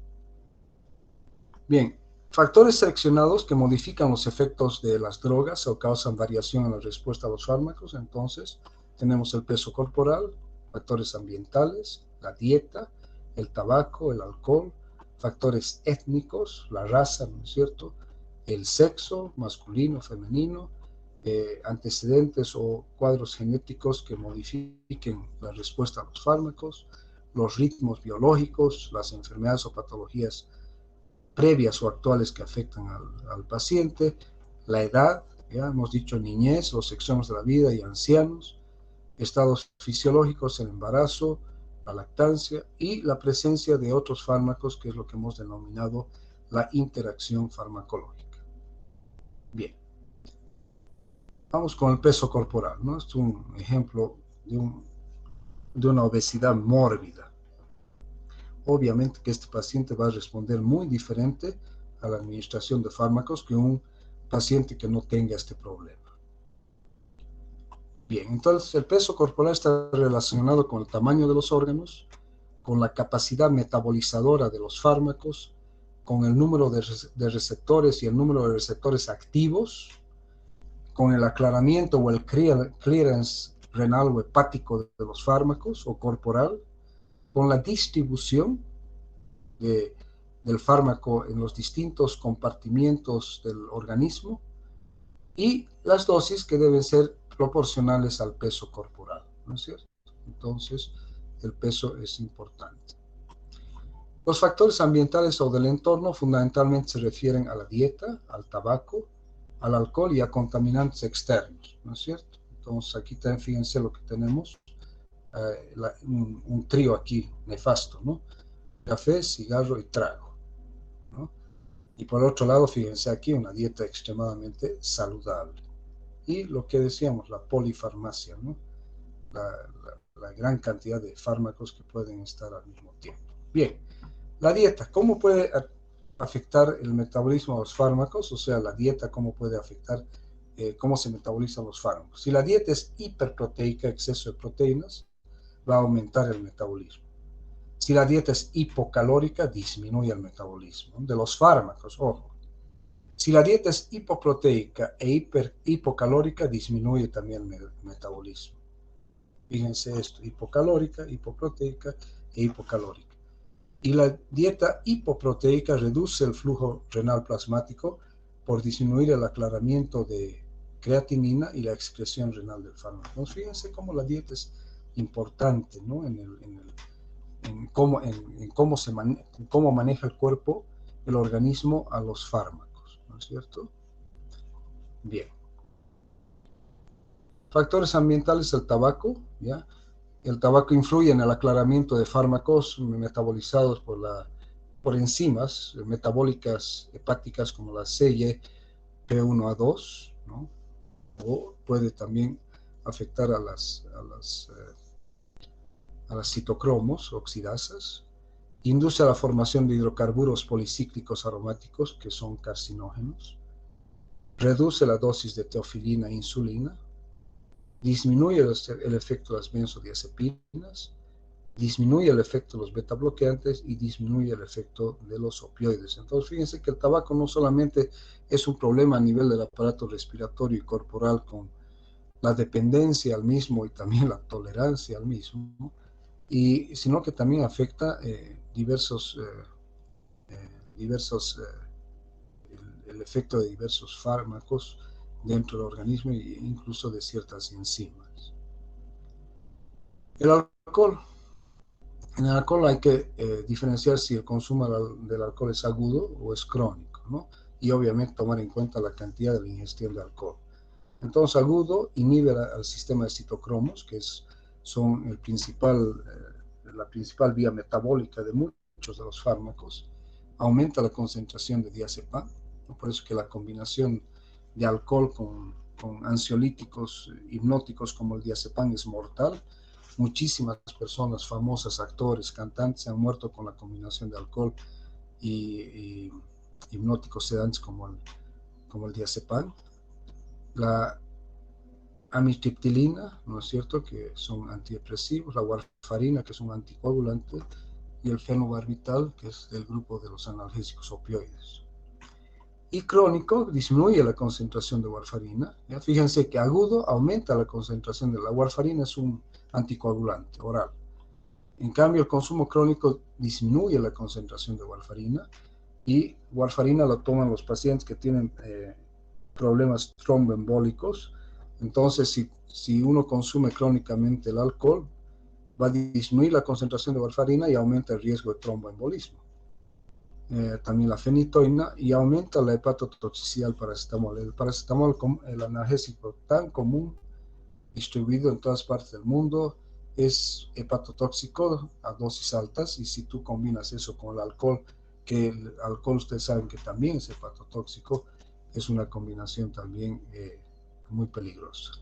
Bien, factores seleccionados que modifican los efectos de las drogas o causan variación en la respuesta a los fármacos. Entonces, tenemos el peso corporal, factores ambientales, la dieta, el tabaco, el alcohol, factores étnicos, la raza, ¿no es cierto? El sexo, masculino, femenino, antecedentes o cuadros genéticos que modifiquen la respuesta a los fármacos, los ritmos biológicos, las enfermedades o patologías previas o actuales que afectan al paciente, la edad, ya hemos dicho niñez, los extremos de la vida y ancianos, estados fisiológicos, el embarazo, la lactancia y la presencia de otros fármacos, que es lo que hemos denominado la interacción farmacológica. Bien, vamos con el peso corporal, ¿no? Este es un ejemplo de una obesidad mórbida. Obviamente que este paciente va a responder muy diferente a la administración de fármacos que un paciente que no tenga este problema. Bien, entonces el peso corporal está relacionado con el tamaño de los órganos, con la capacidad metabolizadora de los fármacos, con el número de receptores y el número de receptores activos, con el aclaramiento o el clearance renal o hepático de los fármacos o corporal, con la distribución del fármaco en los distintos compartimientos del organismo y las dosis que deben ser proporcionales al peso corporal, ¿no es cierto? Entonces, el peso es importante. Los factores ambientales o del entorno fundamentalmente se refieren a la dieta, al tabaco, al alcohol y a contaminantes externos, ¿no es cierto? Entonces, aquí también fíjense lo que tenemos, un trío aquí nefasto, ¿no? Café, cigarro y trago, ¿no? Y por otro lado, fíjense aquí una dieta extremadamente saludable. Y lo que decíamos, la polifarmacia, ¿no? La gran cantidad de fármacos que pueden estar al mismo tiempo. Bien, la dieta, ¿cómo puede afectar el metabolismo de los fármacos? O sea, la dieta, ¿cómo puede afectar cómo se metabolizan los fármacos? Si la dieta es hiperproteica, exceso de proteínas, va a aumentar el metabolismo. Si la dieta es hipocalórica, disminuye el metabolismo de los fármacos, ojo. Si la dieta es hipoproteica e hipocalórica, disminuye también el metabolismo. Fíjense esto, hipocalórica, hipoproteica e hipocalórica. Y la dieta hipoproteica reduce el flujo renal plasmático por disminuir el aclaramiento de creatinina y la excreción renal del fármaco. Entonces, fíjense cómo la dieta es importante, ¿no? En cómo maneja el cuerpo, el organismo a los fármacos, ¿no es cierto? Bien. Factores ambientales, el tabaco, ¿ya? El tabaco influye en el aclaramiento de fármacos metabolizados por enzimas metabólicas hepáticas como la CYP1A2, ¿no? O puede también afectar a las citocromos oxidasas. Induce a la formación de hidrocarburos policíclicos aromáticos que son carcinógenos. Reduce la dosis de teofilina e insulina. Disminuye el efecto de las benzodiazepinas, disminuye el efecto de los beta bloqueantes y disminuye el efecto de los opioides. Entonces, fíjense que el tabaco no solamente es un problema a nivel del aparato respiratorio y corporal con la dependencia al mismo y también la tolerancia al mismo, sino que también afecta el efecto de diversos fármacos dentro del organismo e incluso de ciertas enzimas. El alcohol. En el alcohol hay que diferenciar si el consumo del alcohol es agudo o es crónico, ¿no? Y obviamente tomar en cuenta la cantidad de la ingestión de alcohol. Entonces, agudo inhibe al sistema de citocromos, que son la principal vía metabólica de muchos de los fármacos. Aumenta la concentración de diazepam, ¿no? Por eso que la combinación de alcohol con ansiolíticos hipnóticos como el diazepam es mortal. Muchísimas personas, famosas, actores, cantantes, han muerto con la combinación de alcohol y hipnóticos sedantes como el diazepam. La amitriptilina, ¿no es cierto?, que son antidepresivos, la warfarina, que es un anticoagulante, y el fenobarbital, que es del grupo de los analgésicos opioides. Y crónico disminuye la concentración de warfarina. ¿Ya? Fíjense que agudo aumenta la concentración de la warfarina, es un anticoagulante oral. En cambio, el consumo crónico disminuye la concentración de warfarina y warfarina lo toman los pacientes que tienen problemas tromboembólicos. Entonces, si uno consume crónicamente el alcohol, va a disminuir la concentración de warfarina y aumenta el riesgo de tromboembolismo. También la fenitoína, y aumenta la hepatotoxicidad del paracetamol. El paracetamol, el analgésico tan común, distribuido en todas partes del mundo, es hepatotóxico a dosis altas, y si tú combinas eso con el alcohol, que el alcohol ustedes saben que también es hepatotóxico, es una combinación también muy peligrosa.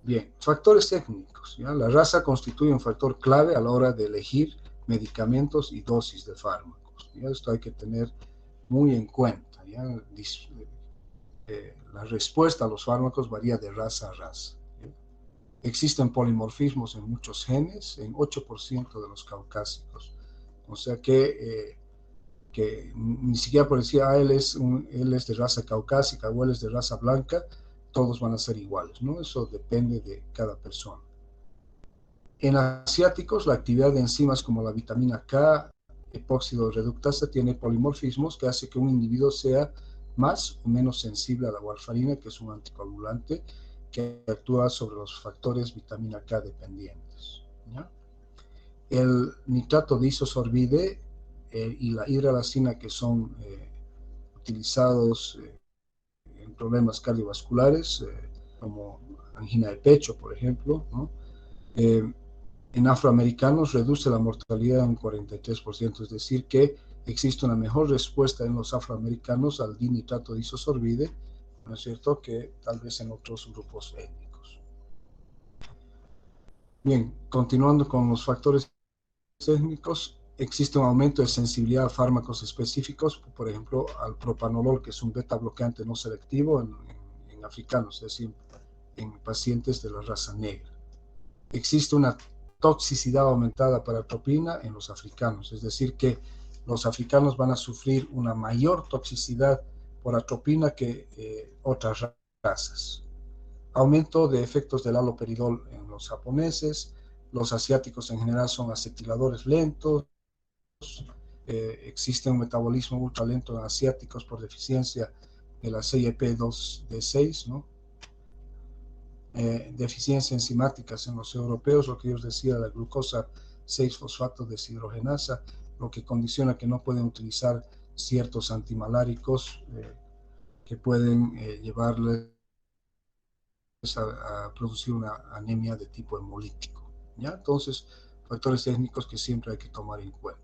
Bien, factores técnicos. ¿Ya? La raza constituye un factor clave a la hora de elegir medicamentos y dosis de fármacos. ¿Ya? Esto hay que tener muy en cuenta. ¿Ya? La respuesta a los fármacos varía de raza a raza. ¿Ya? Existen polimorfismos en muchos genes, en 8% de los caucásicos. O sea que ni siquiera por decir, él es de raza caucásica o él es de raza blanca, todos van a ser iguales, ¿no? Eso depende de cada persona. En asiáticos, la actividad de enzimas como la vitamina K, epóxido reductasa, tiene polimorfismos que hace que un individuo sea más o menos sensible a la warfarina, que es un anticoagulante que actúa sobre los factores vitamina K dependientes. ¿Ya? El nitrato de isosorbide y la hidralacina, que son utilizados en problemas cardiovasculares, como angina de pecho, por ejemplo, ¿no? En afroamericanos reduce la mortalidad en un 43%, es decir, que existe una mejor respuesta en los afroamericanos al dinitrato de isosorbide, ¿no es cierto?, que tal vez en otros grupos étnicos. Bien, continuando con los factores técnicos, existe un aumento de sensibilidad a fármacos específicos, por ejemplo, al propanolol, que es un beta bloqueante no selectivo en africanos, es decir, en pacientes de la raza negra. Existe una toxicidad aumentada para atropina en los africanos, es decir, que los africanos van a sufrir una mayor toxicidad por atropina que otras razas. Aumento de efectos del haloperidol en los japoneses. Los asiáticos en general son acetiladores lentos. Existe un metabolismo ultralento en asiáticos por deficiencia de la CYP2D6, ¿no? Deficiencias enzimáticas en los europeos, lo que yo os decía, la glucosa 6-fosfato deshidrogenasa, lo que condiciona que no pueden utilizar ciertos antimaláricos que pueden llevarles a producir una anemia de tipo hemolítico. ¿Ya? Entonces, factores técnicos que siempre hay que tomar en cuenta.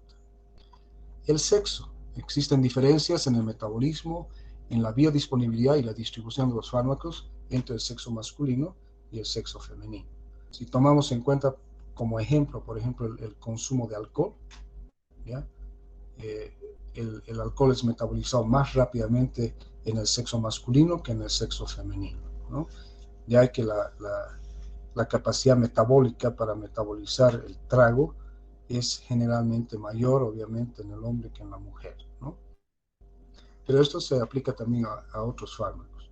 El sexo. Existen diferencias en el metabolismo, en la biodisponibilidad y la distribución de los fármacos entre el sexo masculino y el sexo femenino. Si tomamos en cuenta como ejemplo, por ejemplo, el consumo de alcohol, ¿ya? El alcohol es metabolizado más rápidamente en el sexo masculino que en el sexo femenino, ¿no? Ya que la capacidad metabólica para metabolizar el trago es generalmente mayor, obviamente, en el hombre que en la mujer, ¿no? Pero esto se aplica también a otros fármacos.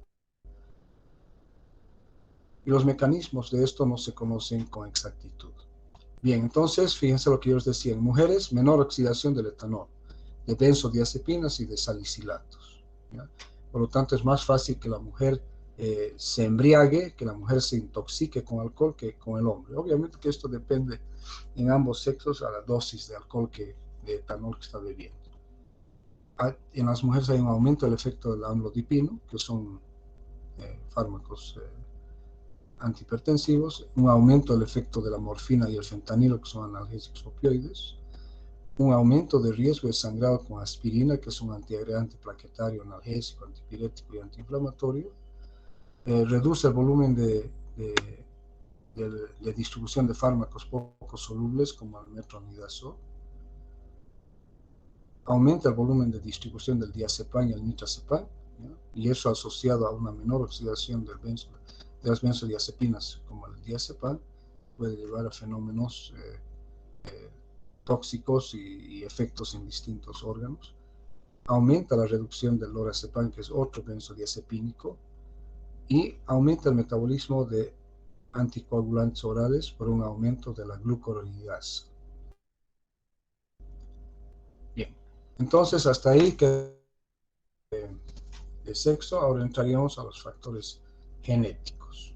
Y los mecanismos de esto no se conocen con exactitud. Bien, entonces, fíjense lo que yo les decía. En mujeres, menor oxidación del etanol, de benzodiazepinas y de salicilatos, ¿ya? Por lo tanto, es más fácil que la mujer se embriague, que la mujer se intoxique con alcohol que con el hombre. Obviamente que esto depende en ambos sexos a la dosis de alcohol de etanol que está bebiendo. En las mujeres hay un aumento del efecto del amlodipino, que son fármacos antihipertensivos, un aumento del efecto de la morfina y el fentanilo, que son analgésicos opioides, un aumento de riesgo de sangrado con aspirina, que es un antiagregante plaquetario, analgésico, antipirético y antiinflamatorio, reduce el volumen de distribución de fármacos poco solubles como el metronidazol, aumenta el volumen de distribución del diazepam y el nitrazepam, ¿ya? Y eso asociado a una menor oxidación de las benzodiazepinas como el diazepam puede llevar a fenómenos tóxicos y efectos en distintos órganos. Aumenta la reducción del lorazepam, que es otro benzodiazepínico, y aumenta el metabolismo de anticoagulantes orales por un aumento de la glucuronidasa. Bien, entonces hasta ahí que de sexo. Ahora entraríamos a los factores genéticos.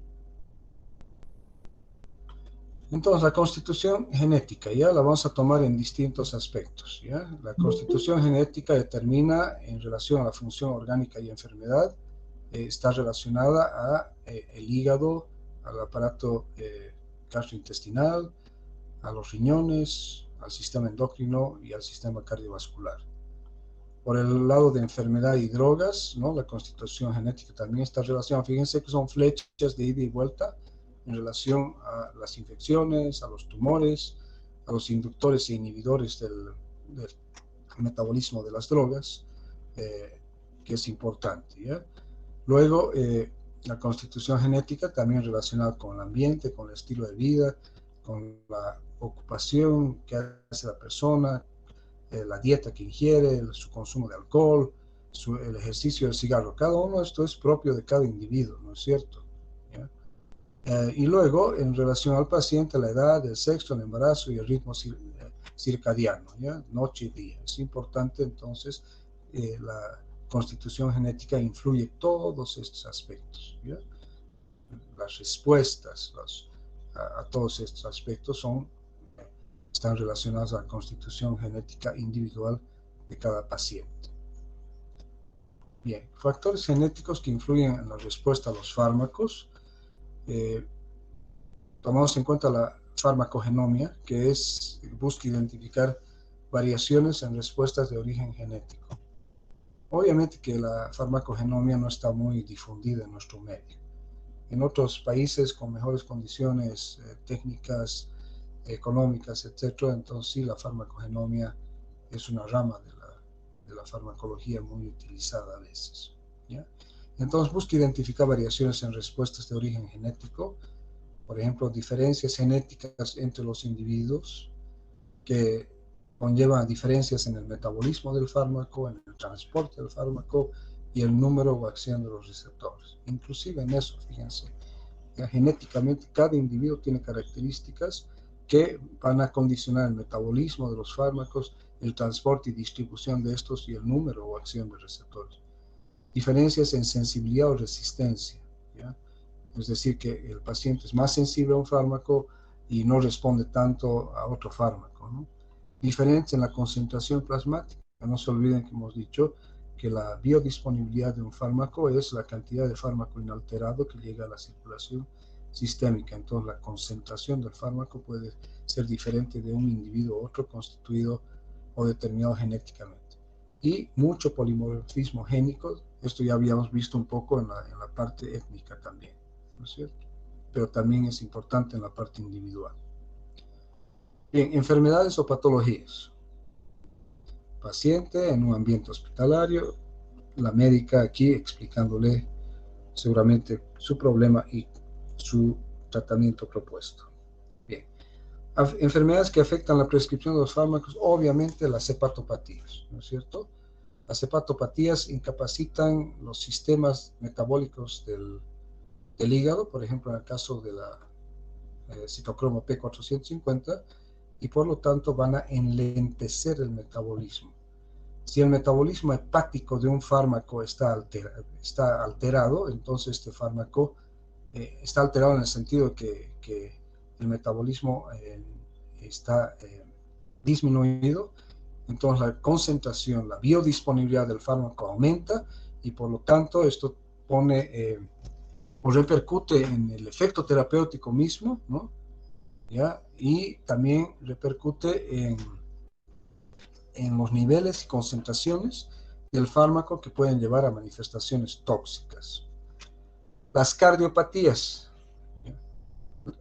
Entonces, la constitución genética ya la vamos a tomar en distintos aspectos, ¿ya? La constitución genética determina en relación a la función orgánica y enfermedad, está relacionada a el hígado, al aparato gastrointestinal, a los riñones, al sistema endocrino y al sistema cardiovascular. Por el lado de enfermedad y drogas, ¿no? La constitución genética también está relacionada. Fíjense que son flechas de ida y vuelta en relación a las infecciones, a los tumores, a los inductores e inhibidores del metabolismo de las drogas, que es importante, ¿ya? Luego, la constitución genética también relacionada con el ambiente, con el estilo de vida, con la ocupación que hace la persona, la dieta que ingiere, su consumo de alcohol, el ejercicio del cigarro. Cada uno de esto es propio de cada individuo, ¿no es cierto? ¿Ya? Y luego, en relación al paciente, la edad, el sexo, el embarazo y el ritmo circadiano, ¿ya? Noche y día. Es importante, entonces, la constitución genética influye todos estos aspectos, ¿ya? Las respuestas a todos estos aspectos están relacionadas a la constitución genética individual de cada paciente. Bien, factores genéticos que influyen en la respuesta a los fármacos. Tomamos en cuenta la farmacogenomia, que busca identificar variaciones en respuestas de origen genético. Obviamente que la farmacogenomia no está muy difundida en nuestro medio. En otros países con mejores condiciones técnicas, económicas, etc., entonces sí, la farmacogenomia es una rama de la farmacología muy utilizada a veces, ¿ya? Entonces busca identificar variaciones en respuestas de origen genético, por ejemplo, diferencias genéticas entre los individuos que conllevan diferencias en el metabolismo del fármaco, en el transporte del fármaco y el número o acción de los receptores. Inclusive en eso, fíjense, genéticamente cada individuo tiene características que van a condicionar el metabolismo de los fármacos, el transporte y distribución de estos y el número o acción de receptores. Diferencias en sensibilidad o resistencia, ¿ya? Es decir, que el paciente es más sensible a un fármaco y no responde tanto a otro fármaco, ¿no? Diferencia en la concentración plasmática. No se olviden que hemos dicho que la biodisponibilidad de un fármaco es la cantidad de fármaco inalterado que llega a la circulación sistémica. Entonces, la concentración del fármaco puede ser diferente de un individuo a otro, constituido o determinado genéticamente. Y mucho polimorfismo génico, esto ya habíamos visto un poco en la parte étnica también, ¿no es cierto? Pero también es importante en la parte individual. Bien, enfermedades o patologías. Paciente en un ambiente hospitalario, la médica aquí explicándole seguramente su problema y su tratamiento propuesto. Bien, enfermedades que afectan la prescripción de los fármacos, obviamente las hepatopatías, ¿no es cierto? Las hepatopatías incapacitan los sistemas metabólicos del hígado, por ejemplo, en el caso de la citocromo P450, y por lo tanto van a enlentecer el metabolismo. Si el metabolismo hepático de un fármaco está alterado, entonces este fármaco está alterado en el sentido que el metabolismo está disminuido, entonces la concentración, la biodisponibilidad del fármaco aumenta y por lo tanto esto pone o repercute en el efecto terapéutico mismo, ¿no? ¿Ya? Y también repercute en los niveles y concentraciones del fármaco que pueden llevar a manifestaciones tóxicas. Las cardiopatías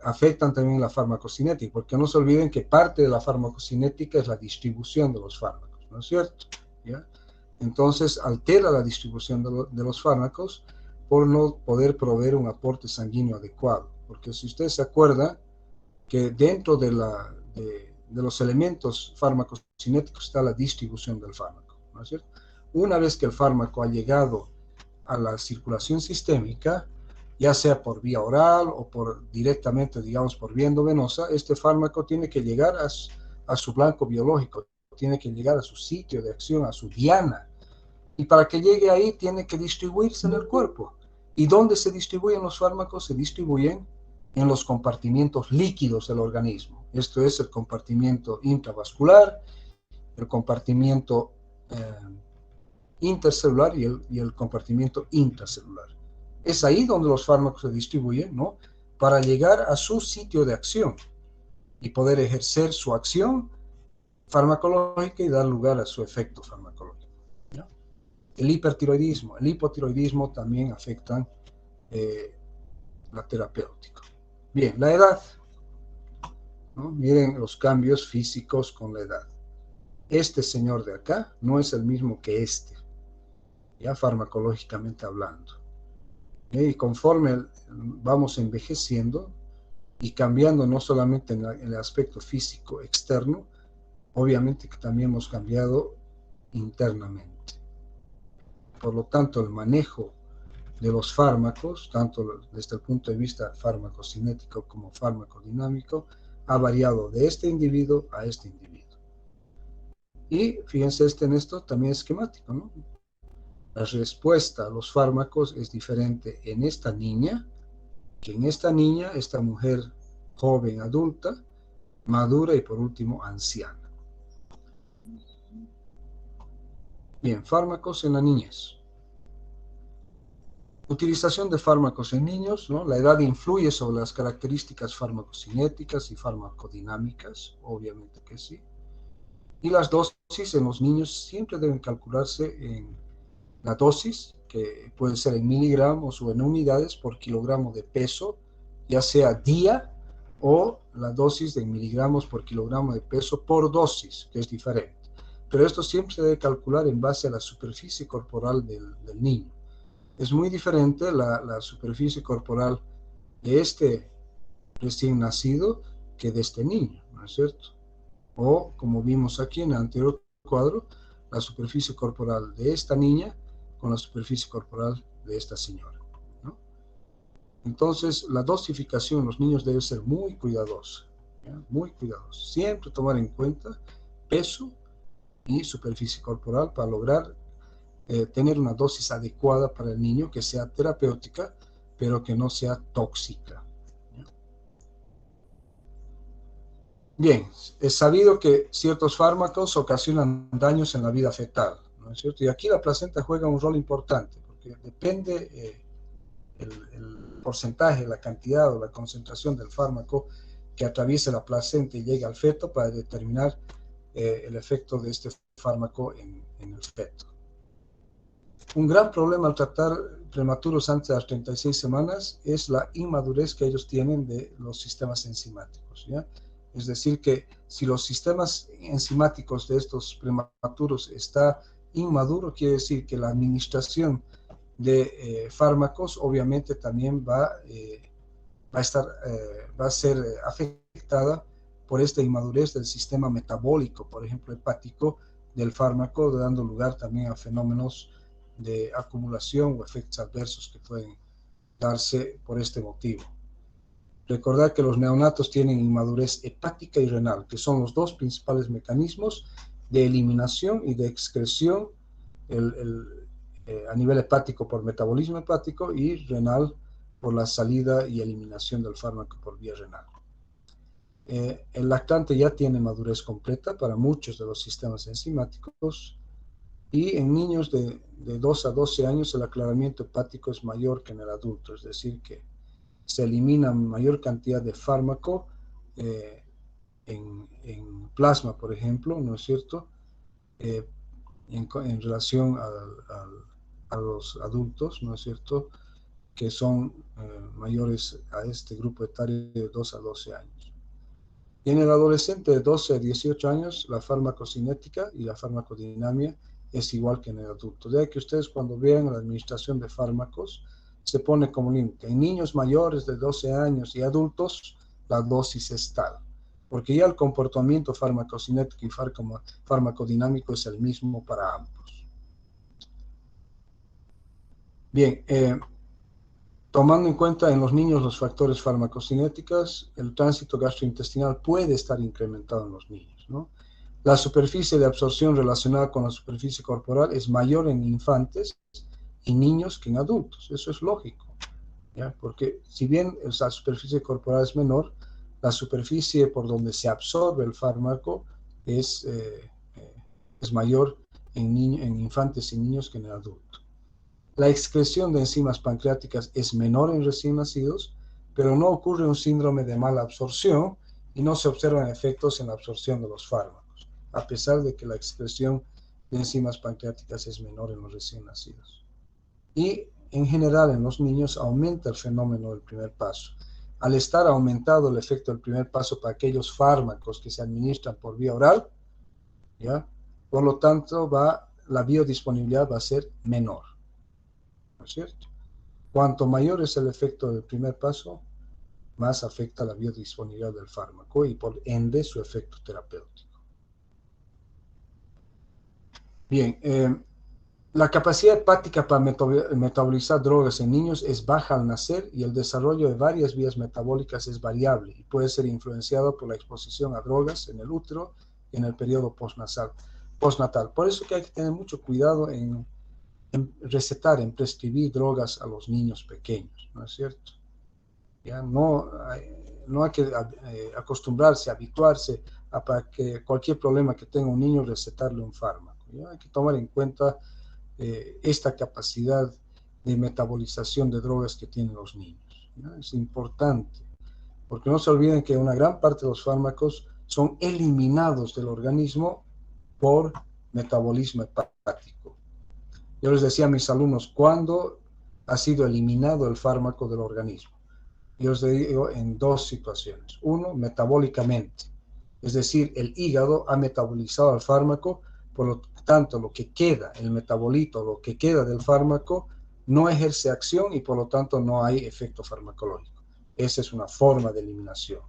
afectan también la farmacocinética, porque no se olviden que parte de la farmacocinética es la distribución de los fármacos, ¿no es cierto? ¿Ya? Entonces altera la distribución de los fármacos por no poder proveer un aporte sanguíneo adecuado, porque si ustedes se acuerdan que dentro de los elementos farmacocinéticos está la distribución del fármaco, ¿no es cierto? Una vez que el fármaco ha llegado a la circulación sistémica, ya sea por vía oral o directamente, digamos, por vía endovenosa, este fármaco tiene que llegar a su blanco biológico, tiene que llegar a su sitio de acción, a su diana, Y para que llegue ahí tiene que distribuirse en el cuerpo. ¿Y dónde se distribuyen los fármacos? Se distribuyen en los compartimientos líquidos del organismo. Esto es el compartimiento intravascular, el compartimiento intercelular y el compartimiento intracelular. Es ahí donde los fármacos se distribuyen, ¿no? Para llegar a su sitio de acción y poder ejercer su acción farmacológica y dar lugar a su efecto farmacológico, ¿no? El hipertiroidismo, el hipotiroidismo también afectan la terapéutica. Bien, la edad, ¿no? Miren los cambios físicos con la edad. Este señor de acá no es el mismo que este, ya farmacológicamente hablando. Y conforme vamos envejeciendo y cambiando no solamente en el aspecto físico externo, obviamente que también hemos cambiado internamente. Por lo tanto, el manejo de los fármacos, tanto desde el punto de vista farmacocinético como farmacodinámico, ha variado de este individuo a este individuo. Y fíjense, en esto también es esquemático, ¿no? La respuesta a los fármacos es diferente en esta niña que en esta niña, esta mujer joven, adulta, madura y por último anciana. Bien, fármacos en la niñez. Utilización de fármacos en niños, ¿no? La edad influye sobre las características farmacocinéticas y farmacodinámicas, obviamente que sí. Y las dosis en los niños siempre deben calcularse en la dosis, que puede ser en miligramos o en unidades por kilogramo de peso, ya sea día o la dosis de miligramos por kilogramo de peso por dosis, que es diferente. Pero esto siempre se debe calcular en base a la superficie corporal del niño. Es muy diferente la superficie corporal de este recién nacido que de este niño, ¿no es cierto? O, como vimos aquí en el anterior cuadro, la superficie corporal de esta niña con la superficie corporal de esta señora, ¿no? Entonces, la dosificación en los niños debe ser muy cuidadosa, ¿ya? Muy cuidadosa. Siempre tomar en cuenta peso y superficie corporal para lograr tener una dosis adecuada para el niño que sea terapéutica, pero que no sea tóxica. Bien, es sabido que ciertos fármacos ocasionan daños en la vida fetal, ¿no es cierto? Y aquí la placenta juega un rol importante, porque depende el porcentaje, la cantidad o la concentración del fármaco que atraviese la placenta y llegue al feto para determinar el efecto de este fármaco en el feto. Un gran problema al tratar prematuros antes de las 36 semanas es la inmadurez que ellos tienen de los sistemas enzimáticos, ¿ya? Es decir, que si los sistemas enzimáticos de estos prematuros está inmaduro, quiere decir que la administración de fármacos obviamente también va a ser afectada por esta inmadurez del sistema metabólico, por ejemplo, hepático del fármaco, dando lugar también a fenómenos de acumulación o efectos adversos que pueden darse por este motivo. Recordar que los neonatos tienen inmadurez hepática y renal, que son los dos principales mecanismos de eliminación y de excreción a nivel hepático por metabolismo hepático y renal por la salida y eliminación del fármaco por vía renal. El lactante ya tiene madurez completa para muchos de los sistemas enzimáticos y en niños de 2 a 12 años el aclaramiento hepático es mayor que en el adulto, es decir, que se elimina mayor cantidad de fármaco en plasma, por ejemplo, ¿no es cierto?, en relación a los adultos, ¿no es cierto?, que son mayores a este grupo etario de 2 a 12 años. Y en el adolescente de 12 a 18 años, la farmacocinética y la farmacodinamia es igual que en el adulto. De ahí que ustedes cuando vean la administración de fármacos, se pone como límite. En niños mayores de 12 años y adultos, la dosis es tal. Porque ya el comportamiento farmacocinético y farmacodinámico es el mismo para ambos. Bien, tomando en cuenta en los niños los factores farmacocinéticos, el tránsito gastrointestinal puede estar incrementado en los niños, ¿no? La superficie de absorción relacionada con la superficie corporal es mayor en infantes y niños que en adultos. Eso es lógico, ¿ya? Porque si bien la superficie corporal es menor, la superficie por donde se absorbe el fármaco es, es mayor en infantes y niños que en el adulto. La excreción de enzimas pancreáticas es menor en recién nacidos, pero no ocurre un síndrome de mala absorción y no se observan efectos en la absorción de los fármacos, a pesar de que la excreción de enzimas pancreáticas es menor en los recién nacidos. Y en general en los niños aumenta el fenómeno del primer paso. Al estar aumentado el efecto del primer paso para aquellos fármacos que se administran por vía oral, ¿ya? Por lo tanto, la biodisponibilidad va a ser menor, ¿no es cierto? Cuanto mayor es el efecto del primer paso, más afecta la biodisponibilidad del fármaco y por ende su efecto terapéutico. Bien, la capacidad hepática para metabolizar drogas en niños es baja al nacer y el desarrollo de varias vías metabólicas es variable y puede ser influenciado por la exposición a drogas en el útero y en el periodo postnatal. Por eso que hay que tener mucho cuidado en recetar, en prescribir drogas a los niños pequeños, ¿no es cierto? Ya no hay que acostumbrarse, habituarse a para que cualquier problema que tenga un niño recetarle un fármaco. ¿Ya? Hay que tomar en cuenta esta capacidad de metabolización de drogas que tienen los niños. ¿Ya? Es importante, porque no se olviden que una gran parte de los fármacos son eliminados del organismo por metabolismo hepático. Yo les decía a mis alumnos, ¿cuándo ha sido eliminado el fármaco del organismo? Yo les digo en dos situaciones. Uno, metabólicamente, es decir, el hígado ha metabolizado el fármaco, por lo tanto, lo que queda, el metabolito, lo que queda del fármaco, no ejerce acción y por lo tanto no hay efecto farmacológico. Esa es una forma de eliminación.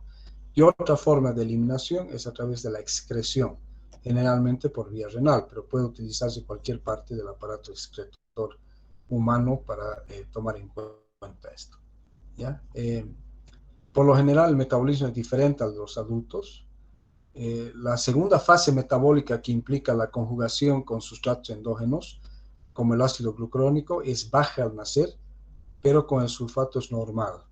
Y otra forma de eliminación es a través de la excreción, generalmente por vía renal, pero puede utilizarse cualquier parte del aparato excretor humano para tomar en cuenta esto. ¿Ya? Por lo general, el metabolismo es diferente al de los adultos. La segunda fase metabólica que implica la conjugación con sustratos endógenos, como el ácido glucurónico, es baja al nacer, pero con el sulfato es normal.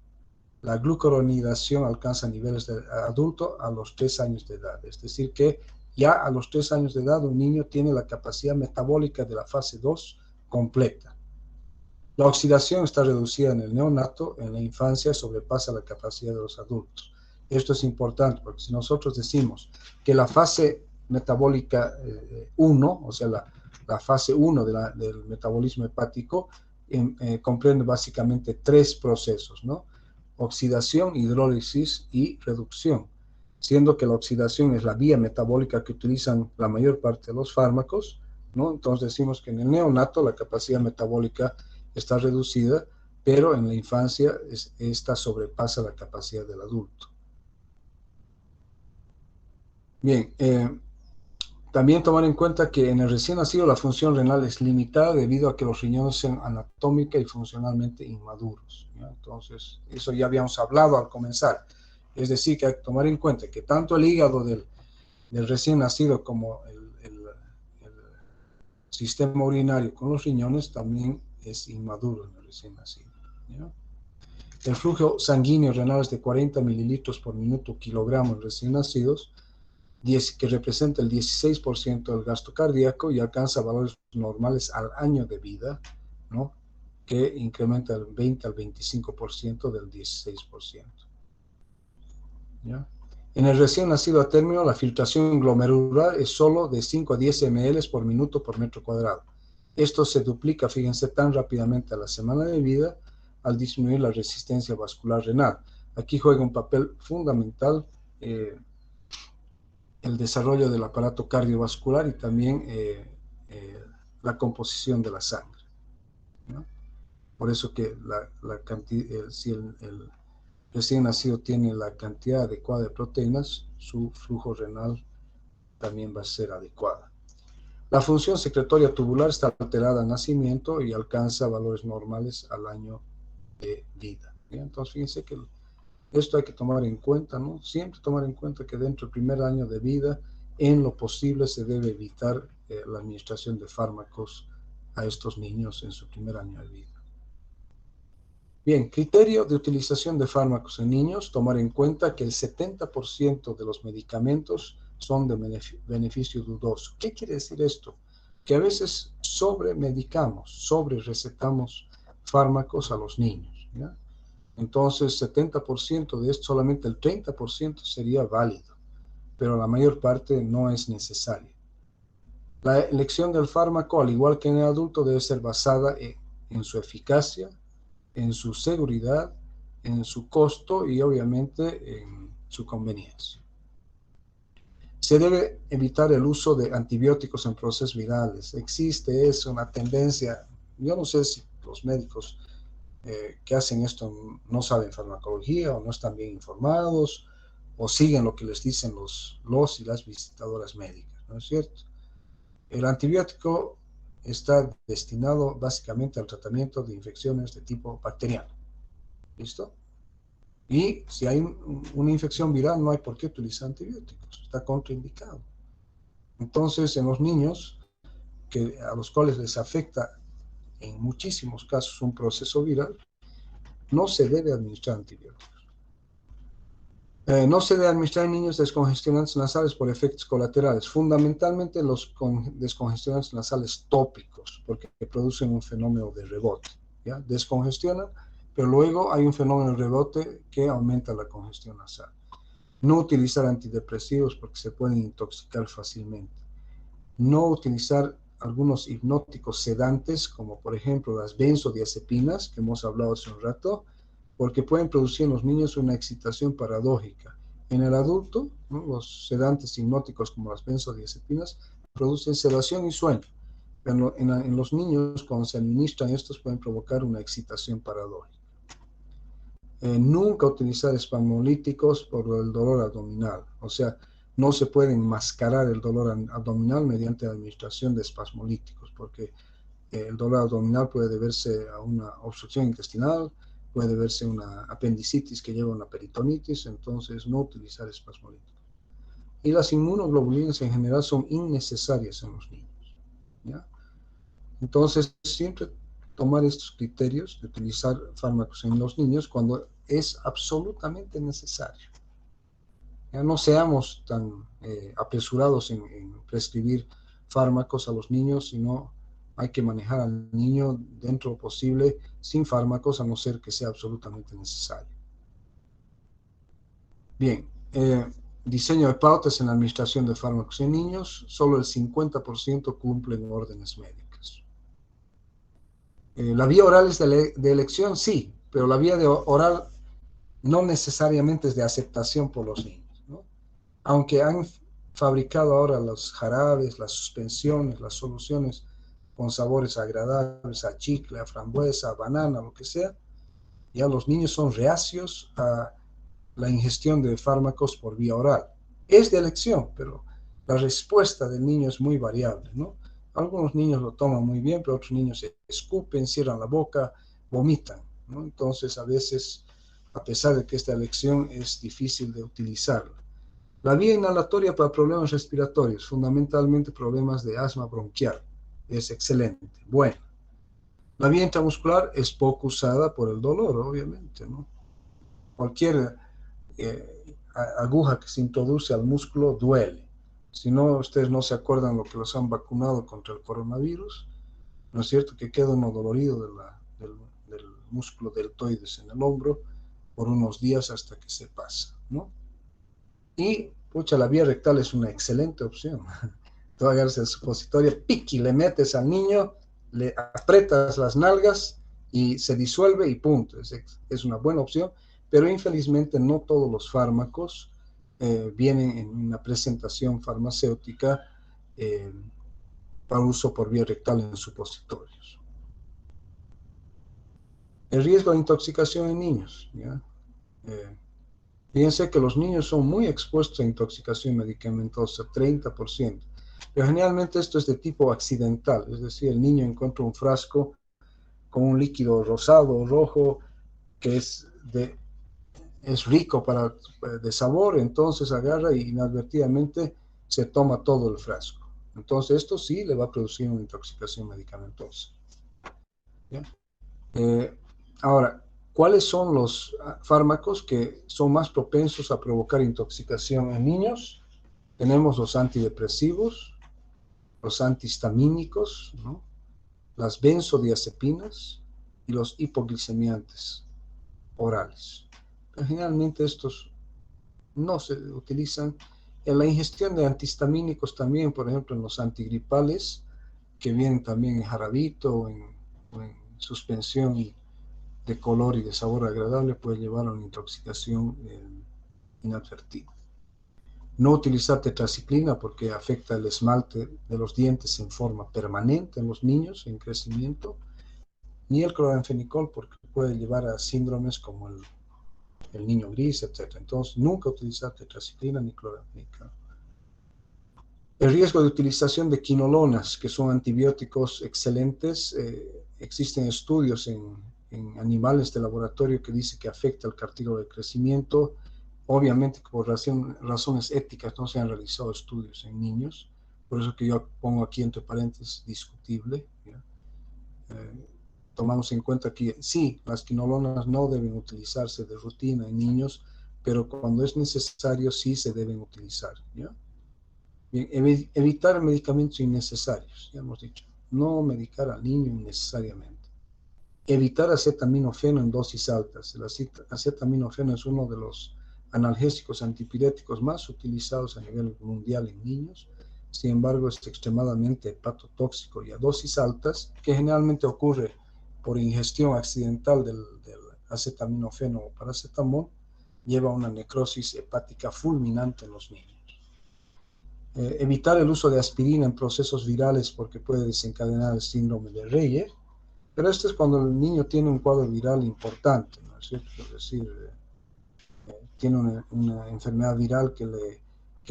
La glucuronidación alcanza niveles de adulto a los 3 años de edad. Es decir, que ya a los 3 años de edad un niño tiene la capacidad metabólica de la fase 2 completa. La oxidación está reducida en el neonato, en la infancia sobrepasa la capacidad de los adultos. Esto es importante porque si nosotros decimos que la fase metabólica 1, o sea, la fase 1 del metabolismo hepático, comprende básicamente 3 procesos, ¿no? Oxidación, hidrólisis y reducción, siendo que la oxidación es la vía metabólica que utilizan la mayor parte de los fármacos, ¿no? Entonces decimos que en el neonato la capacidad metabólica está reducida, pero en la infancia esta sobrepasa la capacidad del adulto. Bien, también tomar en cuenta que en el recién nacido la función renal es limitada debido a que los riñones son anatómica y funcionalmente inmaduros, ¿ya? Entonces, eso ya habíamos hablado al comenzar. Es decir, que hay que tomar en cuenta que tanto el hígado del recién nacido como el sistema urinario con los riñones también es inmaduro en el recién nacido, ¿ya? El flujo sanguíneo renal es de 40 mililitros por minuto kilogramo en recién nacidos, que representa el 16% del gasto cardíaco y alcanza valores normales al año de vida, ¿no? Que incrementa del 20 al 25% del 16%. ¿Ya? En el recién nacido a término, la filtración glomerular es solo de 5 a 10 ml por minuto por metro cuadrado. Esto se duplica, fíjense, tan rápidamente a la semana de vida al disminuir la resistencia vascular renal. Aquí juega un papel fundamental el desarrollo del aparato cardiovascular y también la composición de la sangre, ¿no? Por eso que si el recién nacido tiene la cantidad adecuada de proteínas, su flujo renal también va a ser adecuada. La función secretoria tubular está alterada al nacimiento y alcanza valores normales al año de vida. ¿Bien? Entonces, fíjense que esto hay que tomar en cuenta, ¿no? Siempre tomar en cuenta que dentro del primer año de vida en lo posible se debe evitar la administración de fármacos a estos niños en su primer año de vida. Bien, criterio de utilización de fármacos en niños, tomar en cuenta que el 70% de los medicamentos son de beneficio dudoso. ¿Qué quiere decir esto? Que a veces sobremedicamos, sobre-recetamos fármacos a los niños, ¿ya? Entonces, 70% de esto, solamente el 30% sería válido, pero la mayor parte no es necesaria. La elección del fármaco, al igual que en el adulto, debe ser basada en su eficacia, en su seguridad, en su costo y obviamente en su conveniencia. Se debe evitar el uso de antibióticos en procesos virales. Existe una tendencia, yo no sé si los médicos que hacen esto no saben farmacología o no están bien informados o siguen lo que les dicen los y las visitadoras médicas, ¿no es cierto? El antibiótico está destinado básicamente al tratamiento de infecciones de tipo bacteriano. ¿Listo? Y si hay una infección viral, no hay por qué utilizar antibióticos, está contraindicado. Entonces, en los niños a los cuales les afecta en muchísimos casos un proceso viral, no se debe administrar antibióticos. No se debe administrar en niños descongestionantes nasales por efectos colaterales, fundamentalmente los descongestionantes nasales tópicos, porque producen un fenómeno de rebote. ¿Ya? Descongestionan, pero luego hay un fenómeno de rebote que aumenta la congestión nasal. No utilizar antidepresivos porque se pueden intoxicar fácilmente. No utilizar algunos hipnóticos sedantes, como por ejemplo las benzodiazepinas, que hemos hablado hace un rato, porque pueden producir en los niños una excitación paradójica. En el adulto, ¿no?, los sedantes hipnóticos como las benzodiazepinas producen sedación y sueño. Pero en los niños, cuando se administran estos, pueden provocar una excitación paradójica. Nunca utilizar espasmolíticos por el dolor abdominal. O sea, no se puede enmascarar el dolor abdominal mediante la administración de espasmolíticos, porque el dolor abdominal puede deberse a una obstrucción intestinal, puede deberse a una apendicitis que lleva a una peritonitis, entonces no utilizar espasmolíticos. Y las inmunoglobulinas en general son innecesarias en los niños, ¿ya? Entonces, siempre tomar estos criterios de utilizar fármacos en los niños cuando es absolutamente necesario. Ya no seamos tan apresurados en prescribir fármacos a los niños, sino hay que manejar al niño dentro de lo posible sin fármacos, a no ser que sea absolutamente necesario. Bien, diseño de pautas en la administración de fármacos en niños, solo el 50% cumplen órdenes médicas. La vía oral es de elección, sí, pero la vía oral no necesariamente es de aceptación por los niños, ¿no? Aunque han fabricado ahora los jarabes, las suspensiones, las soluciones con sabores agradables, a chicle, a frambuesa, a banana, lo que sea, ya los niños son reacios a la ingestión de fármacos por vía oral. Es de elección, pero la respuesta del niño es muy variable, ¿no? Algunos niños lo toman muy bien, pero otros niños se escupen, cierran la boca, vomitan, ¿no? Entonces, a veces, a pesar de que esta elección es difícil de utilizarla. La vía inhalatoria para problemas respiratorios, fundamentalmente problemas de asma bronquial, es excelente, bueno. La vía intramuscular es poco usada por el dolor, obviamente, ¿no? Cualquier aguja que se introduce al músculo duele. Si no, ustedes no se acuerdan lo que los han vacunado contra el coronavirus, ¿no es cierto? Que queda uno dolorido del músculo deltoides en el hombro por unos días hasta que se pasa, ¿no? Y, pucha, la vía rectal es una excelente opción. Tú agarras el supositorio, piqui, le metes al niño, le aprietas las nalgas y se disuelve y punto. Es una buena opción, pero infelizmente no todos los fármacos vienen en una presentación farmacéutica para uso por vía rectal en supositorios. El riesgo de intoxicación en niños, ¿ya? Fíjense que los niños son muy expuestos a intoxicación medicamentosa, 30%. Pero generalmente esto es de tipo accidental, es decir, el niño encuentra un frasco con un líquido rosado o rojo que es rico de sabor, entonces agarra y inadvertidamente se toma todo el frasco. Entonces esto sí le va a producir una intoxicación medicamentosa. ¿Ya? Ahora, ¿cuáles son los fármacos que son más propensos a provocar intoxicación en niños? Tenemos los antidepresivos, los antihistamínicos, ¿no? Las benzodiazepinas y los hipoglicemiantes orales. Pero generalmente estos no se utilizan en la ingestión de antihistamínicos también, por ejemplo, en los antigripales, que vienen también en jarabito o en suspensión de color y de sabor agradable, puede llevar a una intoxicación inadvertida. No utilizar tetraciclina porque afecta el esmalte de los dientes en forma permanente en los niños en crecimiento, ni el cloranfenicol porque puede llevar a síndromes como el niño gris, etc. Entonces, nunca utilizar tetraciclina ni cloranfenicol. El riesgo de utilización de quinolonas, que son antibióticos excelentes, existen estudios en animales de laboratorio que dicen que afecta el cartílago de crecimiento. Obviamente, por razones éticas, no se han realizado estudios en niños, por eso que yo pongo aquí entre paréntesis discutible. Tomamos en cuenta que sí, las quinolonas no deben utilizarse de rutina en niños, pero cuando es necesario sí se deben utilizar, ¿ya? Bien, evitar medicamentos innecesarios, ya hemos dicho, no medicar al niño innecesariamente. Evitar acetaminofeno en dosis altas. El acetaminofeno es uno de los analgésicos antipiréticos más utilizados a nivel mundial en niños. Sin embargo, es extremadamente hepatotóxico y a dosis altas, que generalmente ocurre por ingestión accidental del acetaminofeno o paracetamol, lleva a una necrosis hepática fulminante en los niños. Evitar el uso de aspirina en procesos virales porque puede desencadenar el síndrome de Reye, pero esto es cuando el niño tiene un cuadro viral importante, ¿no es cierto? Es decir, tiene una enfermedad viral que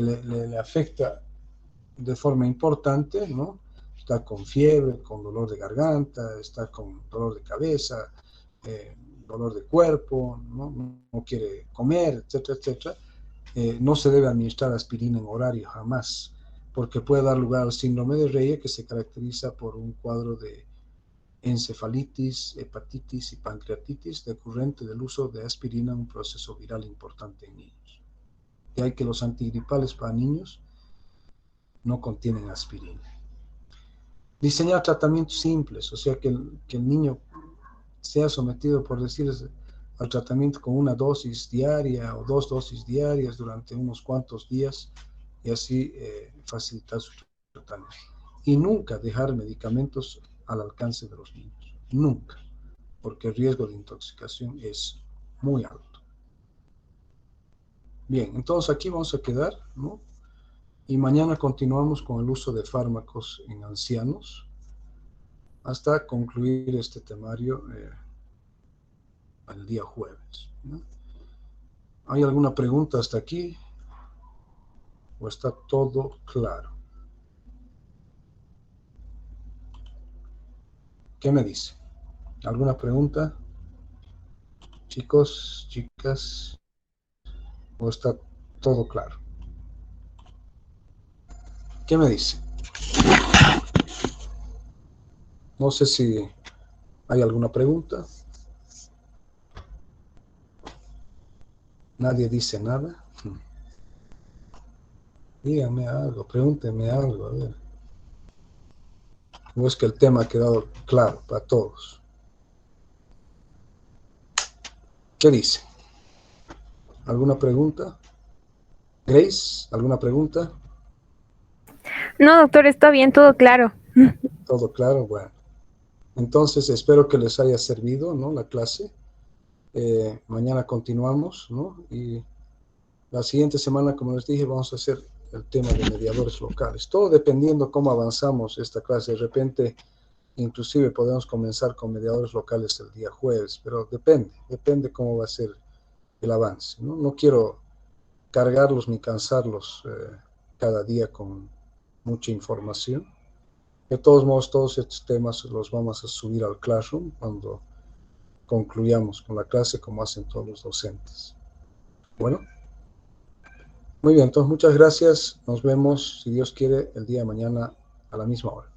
le afecta de forma importante, ¿no? Está con fiebre, con dolor de garganta, está con dolor de cabeza, dolor de cuerpo, no quiere comer, etcétera, etcétera. No se debe administrar aspirina en horario jamás, porque puede dar lugar al síndrome de Reye, que se caracteriza por un cuadro de encefalitis, hepatitis y pancreatitis decurrente del uso de aspirina en un proceso viral importante en niños. De ahí que los antigripales para niños no contienen aspirina. Diseñar tratamientos simples, o sea, que el niño sea sometido, por decirles, al tratamiento con una dosis diaria o 2 dosis diarias durante unos cuantos días y así facilitar su tratamiento. Y nunca dejar medicamentos al alcance de los niños, nunca, porque el riesgo de intoxicación es muy alto. Bien, entonces aquí vamos a quedar, ¿no? Y mañana continuamos con el uso de fármacos en ancianos hasta concluir este temario el día jueves, ¿no? ¿Hay alguna pregunta hasta aquí? ¿O está todo claro? ¿Qué me dice? ¿Alguna pregunta? Chicos, chicas, ¿o está todo claro? ¿Qué me dice? No sé si hay alguna pregunta. Nadie dice nada. Dígame algo, pregúnteme algo, a ver. ¿O es que el tema ha quedado claro para todos? ¿Qué dice? ¿Alguna pregunta? Grace, ¿alguna pregunta? No, doctor, está bien, todo claro. ¿Todo claro? Bueno. Entonces espero que les haya servido, ¿no? La clase. Mañana continuamos, ¿no? Y la siguiente semana, como les dije, vamos a hacer el tema de mediadores locales. Todo dependiendo cómo avanzamos esta clase. De repente, inclusive podemos comenzar con mediadores locales el día jueves, pero depende cómo va a ser el avance, ¿no? No quiero cargarlos ni cansarlos cada día con mucha información. De todos modos, todos estos temas los vamos a subir al Classroom cuando concluyamos con la clase, como hacen todos los docentes. Bueno. Muy bien, entonces muchas gracias. Nos vemos, si Dios quiere, el día de mañana a la misma hora.